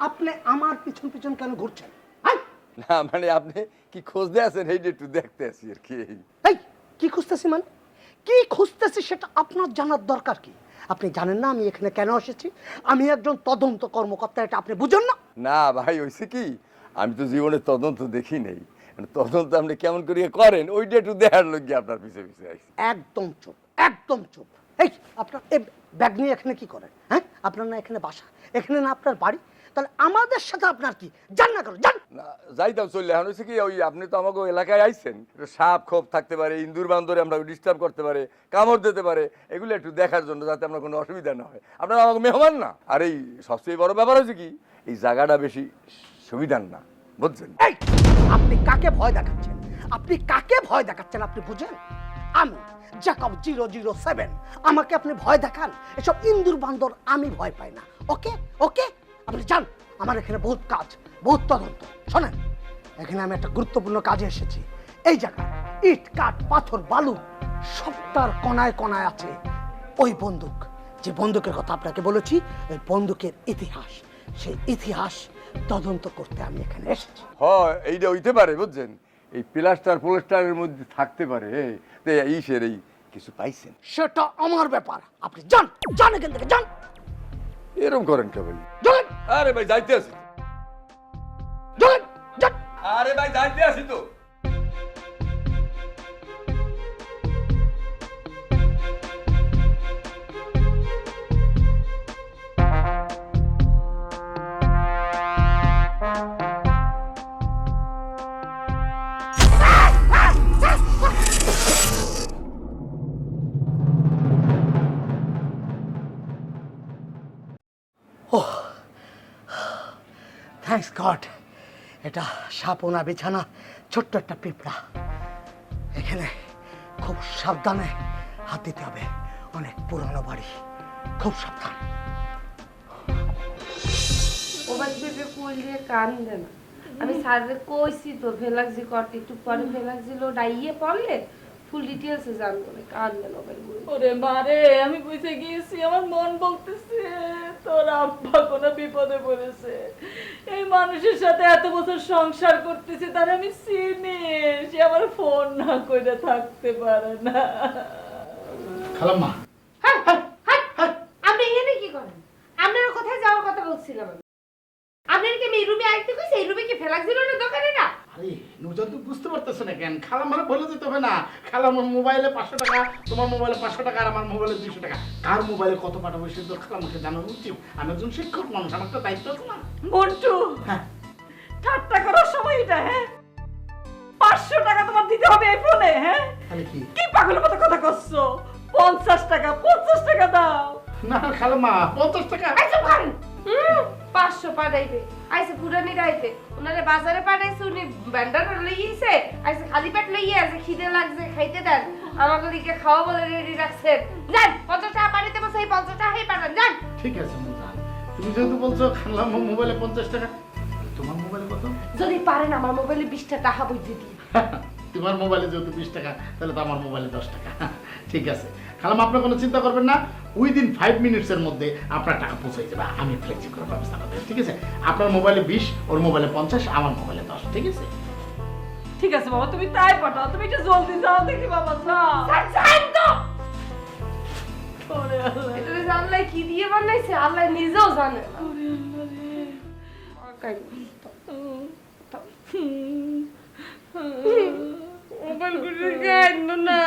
আপনি আমার পিছন পিছন কেন ঘুরছেন? হ্যাঁ? না মানে আপনি কি খোঁজ দিয়ে আছেন এইটা একটু দেখতে আসি আর কি। এই কি খুঁজতেছি মানে? কি খুঁজতেছি সেটা আপনার জানার দরকার কি? আপনি জানেন না আমি এখানে কেন এসেছি? আমি একজন তদন্ত কর্মকর্তা, এটা আপনি বুঝেন না? না ভাই হয়েছে কি, আমি তো জীবনে তদন্ত দেখি নেই, তদন্ত আপনি কেমন করিয়া করেন ওইটা একটু দেখার লোক আপনার পিছে পিছে আসি। একদম চুপ, একদম চুপ। এই আপনার এই ব্যাগ নিয়ে এখানে কি করেন? হ্যাঁ, আপনার না এখানে বাসা, এখানে না আপনার বাড়ি, তাহলে আমাদের সাথে আপনার কি? যান না করো, যান। না যাইতাম চললে, এখন হয়েছে কি ওই আপনি তো আমাকে এলাকায় আইছেন, সাপ খোপ থাকতে পারে, ইন্দুর বান্দরে আমরা ডিস্টার্ব করতে পারে, কামড় দিতে পারে, এগুলো একটু দেখার জন্য যাতে আপনার কোনো অসুবিধা না হয়। আপনারা আমাকে মেহমান না। আর এই সবচেয়ে বড় ব্যাপার হচ্ছে কি, এই জায়গাটা বেশি সুবিধার না, বুঝছেন? এই আপনি কাকে ভয় দেখাচ্ছেন? আপনি কাকে ভয় দেখাচ্ছেন আপনি বুঝেন? আমি জ্যাকব 007, আমাকে আপনি ভয় দেখান? এসব ইন্দুর বান্দর আমি ভয় পাই না। ওকে ওকে, আপনি যান, আমার এখানে বহুত কাজ, বহুত তদন্ত। শোনেন, এখানে আমি একটা গুরুত্বপূর্ণ কাজে এসেছি। এই জায়গায় ইট কাঠ পাথর বালু সবটার কণায় কণায় আছে ওই বন্দুক, যে বন্দুকের কথা আপনাকে বলেছি, ওই বন্দুকের ইতিহাস, সেই ইতিহাস তদন্ত করতে আমি এখানে এসেছি। হয় এইটা হইতে পারে, বুঝছেন? এই প্লাস্টারের মধ্যে থাকতে পারে, তো এইসের এই কিছু পাইছেন? সেটা আমার ব্যাপার, আপনি যান, যান এখান থেকে, যান। এরকম করেন কে ভাই? যান, আরে ভাই যাইতে আসি, যান, যান। আরে ভাই যাইতে আসি তো। থ্যাঙ্কস গড, এটা সাপোনা বিছানা, ছোট্ট একটা পিঁপড়া। এখানে খুব সাবধানে হাত দিতে হবে, অনেক পুরনো বাড়ি, খুব সাবধান। ওবার ভেবে কই দিয়ে কান্দে না। আমি স্যাররে কইছি তো ফেলাক্সি করতে, একটু পরে ফেলাক্সিল ডাইয়ে পড়লে ফুল ডিটেলসে জানবো না, কান্দে না ওবার। ওরে মারে, আমি বুঝে গিয়েছি, আমার মন বলতেছে তোর আব্বা কোনো বিপদে পড়েছে। এই মানুষের সাথে এত বছর সংসার করতেছি, তার আমি চিনি, সে আমার ফোন না করে থাকতে পারে না। খালাম্মা, হ্যাঁ হ্যাঁ হ্যাঁ, আপনি এখানে কি করেন? আপনার কোথায় যাওয়ার কথা বলছিলাম আমি। আপনার কি এই রুমে আইতে কইছে? এই রুমে কি ফেলাক্সিল না দোকানে না? আরে নুরজান তো বুঝতে পারতেছ না কেন? খালাম্মার বলে দিতে হবে না? খালাম্মার মোবাইলে 500 টাকা, তোমার মোবাইলে 500 টাকা, আর আমার মোবাইলে 200 টাকা। কার মোবাইলে কত পাঠাবো সেটা তো খালাম্মাকে জানানো উচিত। আমি একজন শিক্ষক মানুষ, আমার তো দায়িত্ব আছে না? মন্টু, হ্যাঁ, ঠাট্টা করার সময় এটা? হ্যাঁ, 500 টাকা তোমার দিতে হবে এই ফোনে? হ্যাঁ, তাহলে কি? কি পাগলের মতো কথা করছো? 50 টাকা, 50 টাকা দাও। না খালাম্মা, 50 টাকা। আচ্ছা ভাই, 500 পাঠাইবে। আইসে পুরানি গাইতে, ওনারে বাজারে পাঠাইছে, উনি ব্যান্ডার লইয়েছে, আইসে খালি পেট লইয়ে আছে, খিদে লাগছে, খাইতে দেন, আমাকে দিকে খাওয়া বলে রেডি রাখছেন। যান, 50 টাকা পাঠাইতে বসে, এই 50 টাকাই পাঠান, যান। ঠিক আছে নুরজান, তুমি যেহেতু বলছো খালাম্মার মোবাইলে 50 টাকা, তোমার মোবাইলে কত? যদি পারেন আমার মোবাইলে 20 টাকা বুঝিয়ে দিই। তোমার মোবাইলে যেহেতু 20 টাকা, তাহলে তো আমার মোবাইলে 10 টাকা। ঠিক আছে খালাম, আপনার কোনো চিন্তা করবেন না, উইদিন 5 মিনিটসের মধ্যে আপনার টাকা পৌঁছে যাবে। আমি ফ্লেক্সি করে ব্যবস্থা করবো, ঠিক আছে? আপনার মোবাইলে 20, ওর মোবাইলে 50, আমার মোবাইলে 10, ঠিক আছে? ঠিক আছে বাবা, তুমি তাই পাঠাও, তুমি একটু জলদি যাও দেখি বাবা, যাও। যান তো। ওরে আল্লাহ, এটা যে আল্লাহ কি দিয়ে বানাইছে আল্লাহ নিজেও জানে না। ওরে আল্লাহ রে। মোবাইল করে কাইন্দ না,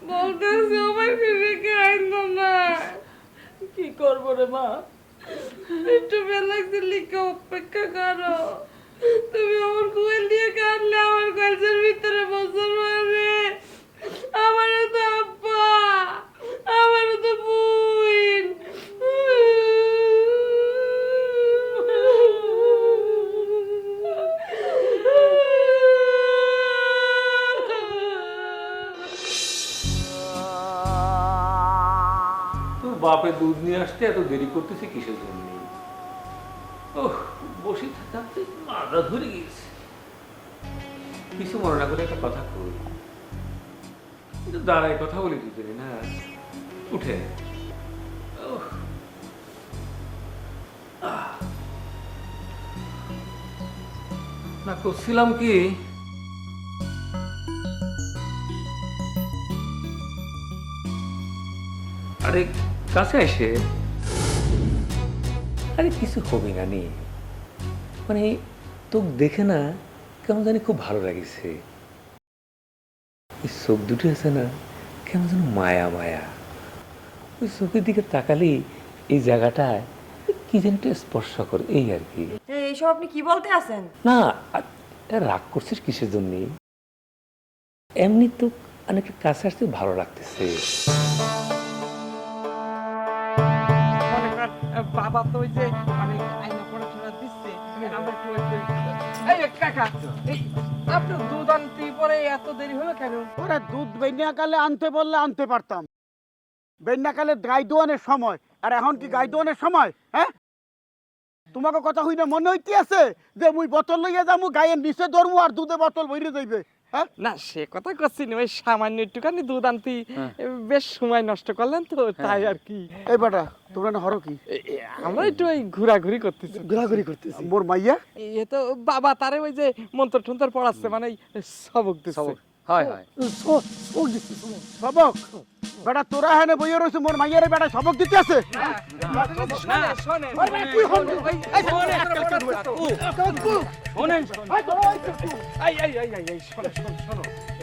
বলতেছে মোবাইল করে কাইন্দ না। কি করবো রে মা? একটু বেলাক্সি লিখে অপেক্ষা করো। তুমি আমার কোয়েল দিয়ে কাটলে আমার কলসের ভিতরে বছর মারবে। আমারও তো আব্বা, আমারও তো বোন। তোর বাপে দুধ নিয়ে আসতে এত দেরি করতেছে কিসের জন্য? ওহ, বসে থাকতে মাথা ধরে গিয়েছে। কিছু মনে না করে একটা কথা কই, কিন্তু দাঁড়ায় কথা বলি দুজনে না, উঠে। ওহ, আহ না করছিলাম কি, আরে কাছে এসে আরে কিছু হবে না নি, মানে তোকে দেখে না কেমন জানি খুব ভালো লাগছে। ওই চোখ দুটো আছে না কেমন যেন মায়া মায়া, ওই চোখের দিকে তাকালেই এই জায়গাটায় কি যেন একটা স্পর্শ করে, এই আর কি। এইসব আপনি কি বলতে আছেন? না রাগ করছিস কিসের জন্য? এমনি তো অনেকটা কাছে আসতে ভালো লাগতেছে। বাবা তো ওই যে মানে আইনা পড়াশোনা দিচ্ছে, আমরা একটু এই কাকা আপনার দুধ আনতে পরে এত দেরি হলো কেন? ওরা দুধ বেন্যাকালে আনতে বললে আনতে পারতাম, বেন্যাকালে গাই দোয়ানের সময়, আর এখন কি গাই দোয়ানের সময়? হ্যাঁ, তোমাকে কথা হই না মনে হইতে আছে যে মুই বোতল লইয়া যাবো, গায়ের নিচে ধরবো আর দুধে বোতল ভরে যাইবে? হ্যাঁ না সে কথা করছি না, ওই সামান্য একটুখানি দুধ আনতে বেশ সময় নষ্ট করলেন তো তাই আর কি। এই বেটা তোমরা না হরো কি? আমরা একটু ওই ঘোরাঘুরি করতেছি। ঘোরাঘুরি করতেছি? মোর মাইয়া এ তো বাবা তারে ওই যে মন্ত্র টন্ত্র পড়াচ্ছে, মানে সবক দিচ্ছে। হয় হয় সবক? বেটা তোরা হ্যাঁ বইয়ে রয়েছে, মোর মাইয়ারে বেটা সবক দিতে আছে?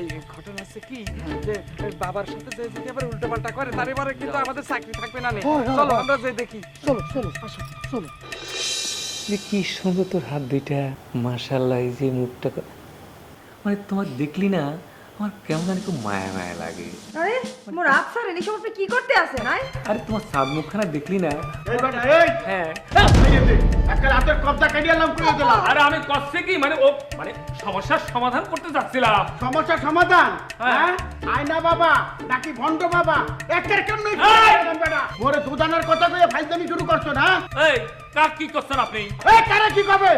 এই ঘটনা হচ্ছে কি যে বাবার সাথে যে যদি আবার উল্টো পাল্টা করে তার এবারে কিন্তু আমাদের চাকরি থাকবে না। চলো আমরা যে দেখি। চলো চলো চলো। যে কি সুন্দর তোর হাত দুইটা, মাশাআল্লাহ। এই যে মুখটা, মানে তোমার দেখলি না আমার কেমন জানি খুব মায়া মায়া লাগে। আরে মোর আফসার এনে সব আপনি কি করতে আছেন? আরে তোমার সাদ মুখখানা দেখলি না? এই বেটা এই হ্যাঁ, একটা রাতের কবজা কাটিয়ে এলাম করে দিলাম। আরে আমি করছি কি, মানে ও মানে সমস্যার সমাধান করতে যাচ্ছিলাম। সমস্যার সমাধান? হ্যাঁ, আয়না বাবা নাকি ভণ্ড বাবা একের কেন বেটা? মোরে দুধানের কথা কইয়া ফাইজদানি শুরু করছো না? এই কার কি করছেন আপনি? এই কারে কি কবে?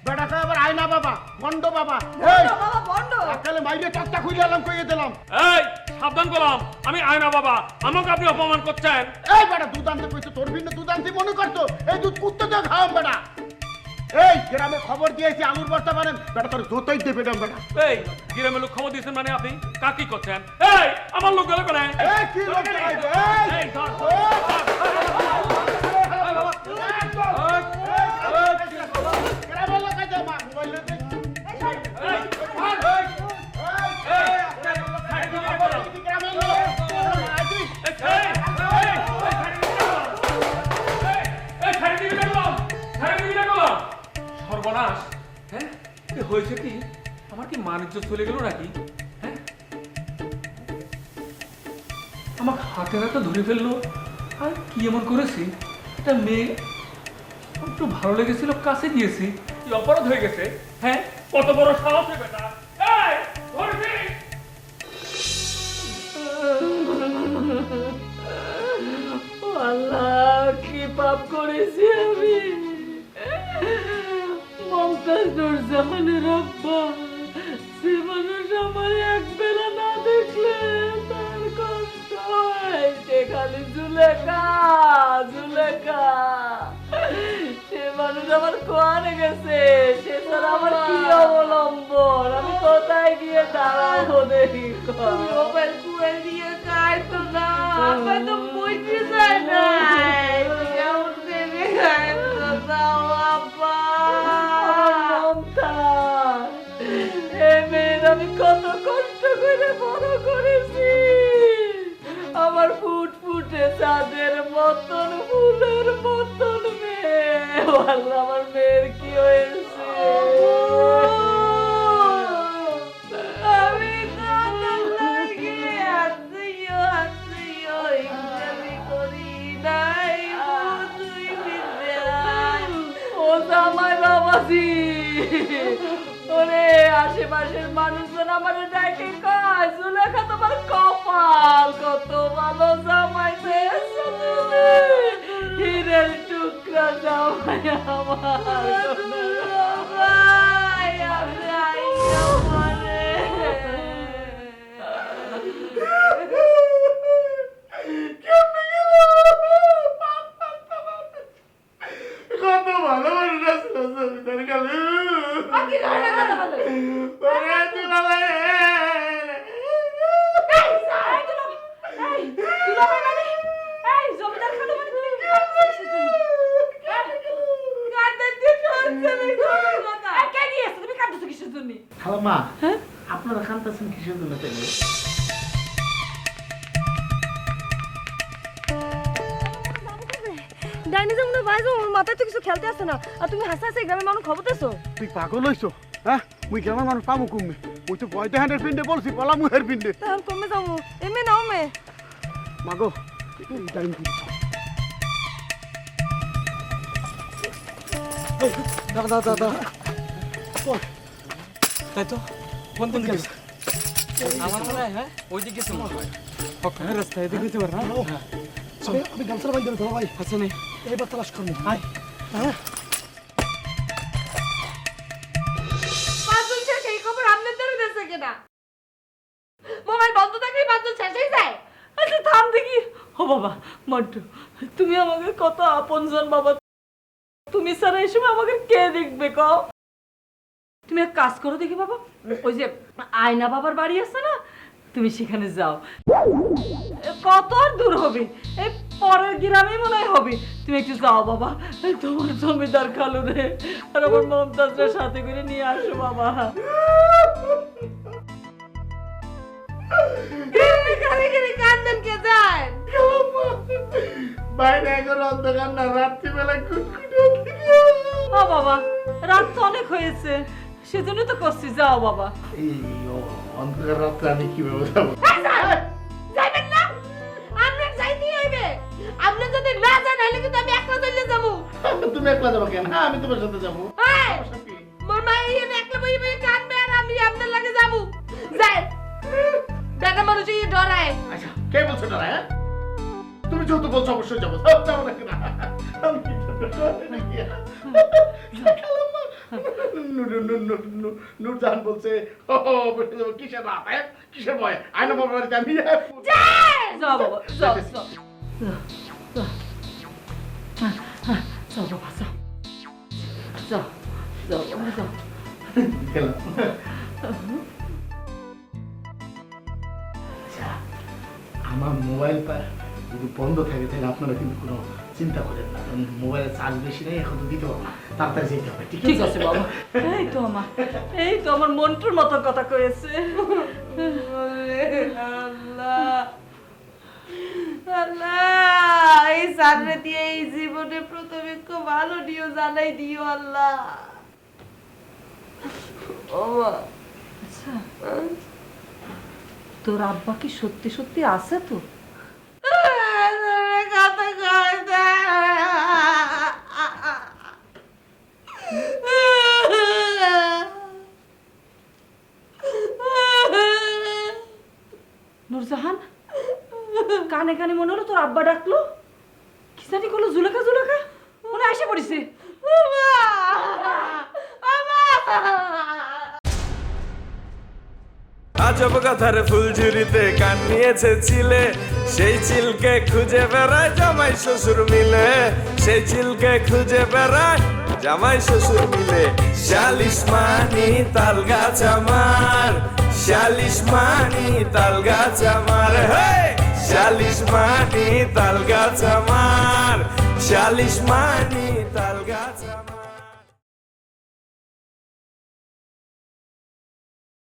বেটা কয় আবার আয়না বাবা ভণ্ড বাবা। এই বাবা বন্ধ। আকালে মাইরে টাকটা খুইলা এলাম কইয়ে দিলাম। এই সাবধান করলাম, আমি আয়না বাবা, আমাকে আপনি অপমান করছেন। এই বেটা দুধ আনতে কইছো, তোর ভিন্ন দুধ আনতে মনে করতো? এই দুধ কুত্তে দিয়ে খাওয়াম বেটা। এই গ্রামে খবর দিয়েছি আলুর বস্তা বানেন, বেটা তোর যতই দেবে বেটা। এই গ্রামের লোক খবর দিয়েছেন মানে আপনি কার কি করছেন? এই আমার লোক গেল কেন? এই কি লোক আইবে? এই ধর। গ্রামের লোক আইছে মা মোবাইল দে। গ্রামের লোক সর্বনাশ! হ্যাঁ, হয়েছে কি? আমার কি মানিজ্য চলে গেল নাকি? হ্যাঁ, আমাকে হাতে হাতে ধরে ফেললো। আর কি এমন করেছি? একটা মেয়ে একটু ভালো লেগেছিল, কাছে গিয়েছি, কি অপরাধ হয়ে গেছে? হ্যাঁ, কত বড় সাহস রে বেটা! এই ধরবি? আল্লাহ কি পাপ করেছি আমি! মমতাজ নুরজাহানের আব্বা, সে মানুষ আমার এক বেলা না দেখলে তার কষ্ট হয়। সে খালি জুলেখা জুলেখা, সে মানুষ আমার কোয়ানে গেছে, সে ছাড়া আমার কি অবলম্বন? আমি কোথায় গিয়ে দাঁড়াবো দেখি? মোবাইল কুয়ে দিয়ে খাইতো না, আমার তো বুঝতে চাই না। কেমন দেবে খাইতো দাও আব্বা। আমি কত কষ্ট করে বড় করেছি, আমার ফুটফুটে চাঁদের মতন ফুলের মতন মেয়ে। আল্লাহ, আমার মেয়ের কি হয়েছে? আমি করি নাই ও জামাই বাবাজি। ওরে আশেপাশের মানুষজন আমার ডাকে কয়, জুলেখা তোমার কপাল কত ভালো, জামাই পেয়েছো তুমি, হীরের টুকরা জামাই আমার। কত ভালো মানুষ আছে মা আপনারা খানতেছেন কিসের জন্য তাইলে? ডাইনি যেমন বাইজো ওর মাথায় তো কিছু খেলতে আসে না আর তুমি হাসতে হাসতে গ্রামের মানুষ খবর দিছো তুই পাগল হইছো হ্যাঁ মুই গ্রামের মানুষ পামু কমবে মুই তো বয়তে হ্যান্ডের পিন্ডে বলছি পলা মুহের পিন্ডে তাহলে কমে যাবো এমনি নাও মে মাগো টাইম দাদা দাদা তাই তো কোন কোন দিকে আমার মনে হয় হ্যাঁ ওই দিকে গেছে মনে হয় হ্যাঁ রাস্তায় এদিকে যেতে পারে না আমি গামছার বাইন্দে ধরো ভাই আচ্ছা নেই এইবার তালাশ করবো হাই হ্যাঁ পাঁচজন শেষ এই খবর আপনার ধরে দিয়েছে কিনা মোবাইল বন্ধ থাকলে পাঁচজন শেষ হয়ে যায়। আচ্ছা থাম দেখি ও বাবা মন্টু তুমি আমাকে কত আপনজন বাবা তুমি ছাড়া এই সময় আমাকে কে দেখবে কও তুমি এক কাজ করো দেখি বাবা ওই যে আয়না বাবার বাড়ি আছে না তুমি সেখানে যাও কত আর দূর হবে এই পরের গ্রামে মনে হয় হবে তুমি একটু যাও বাবা তোমার জমিদার খালু রে আর আমার মমতাজের সাথে করে নিয়ে আসো বাবা কান্দন কে যায় বাইরে এখন অন্ধকার না রাত্রিবেলা কুটকুটে ও বাবা রাত তো অনেক হয়েছে সেজন্য তো করছি যাও বাবা এই অন্ধকার রাত্রে আমি কিভাবে যাবো? যাবেন না আপনি যাইতেই হইবে আপনি যদি না যান তাহলে কিন্তু আমি একলা চলে যাবো। তুমি একলা যাবো কেন? হ্যাঁ আমি তোমার সাথে যাবো। এই, মোর মা এই একলা বই বই কাঁদবে আর আমি আপনার লাগে যাবো। যাই বেটা মানুষ এই ডরায়। আচ্ছা কে বলছো না? হ্যাঁ তুমি যেহেতু বলছো অবশ্যই যাবো। যাবো নাকি না? আমি কি ডরাই নাকি? নূরজাহান বলছে ও বসে যাবো কিসের রাত? হ্যাঁ কিসের ভয়? আয়না বাবার বাড়িতে আমি যাও বাবা যাও যাও যাও বাবা যাও যাও যাও বাবা যাও গেলাম। আচ্ছা আমার মোবাইলটা যদি বন্ধ থাকে তাহলে আপনারা কিন্তু কোনো চিন্তা করেন না, কারণ মোবাইলের চার্জ বেশি নেই, এখন তো দিতে পারবো না, তাড়াতাড়ি যেতে হবে। ঠিক আছে বাবা এই তো আমার মন্টুর মতো কথা কয়েছে আল্লাহ আল্লাহ এই সামনে দিয়ে এই জীবনে প্রথমে খুব ভালো দিও জানাই দিও আল্লাহ। আচ্ছা তোর আব্বা কি সত্যি সত্যি আছে তো? কথা কয় না। নূরজাহান কানে কানে মনে হলো তোর আব্বা ডাকলো কি জানি করলো জুলেখা জুলেখা মনে আসে পড়িছে আজব কথার ফুলঝুরিতে কান নিয়েছে চিলে, সেই চিলকে খুঁজে বেড়ায় জামাই শ্বশুর মিলে, সেই চিলকে খুঁজে বেড়ায় জামাই শ্বশুর মিলে। শালিশ মানি তাল গাছ আমার, শালিশ মানি তাল গাছ আমার, হে শালিশ মানি তাল গাছ আমার, শালিশ মানি তাল গাছ আমার।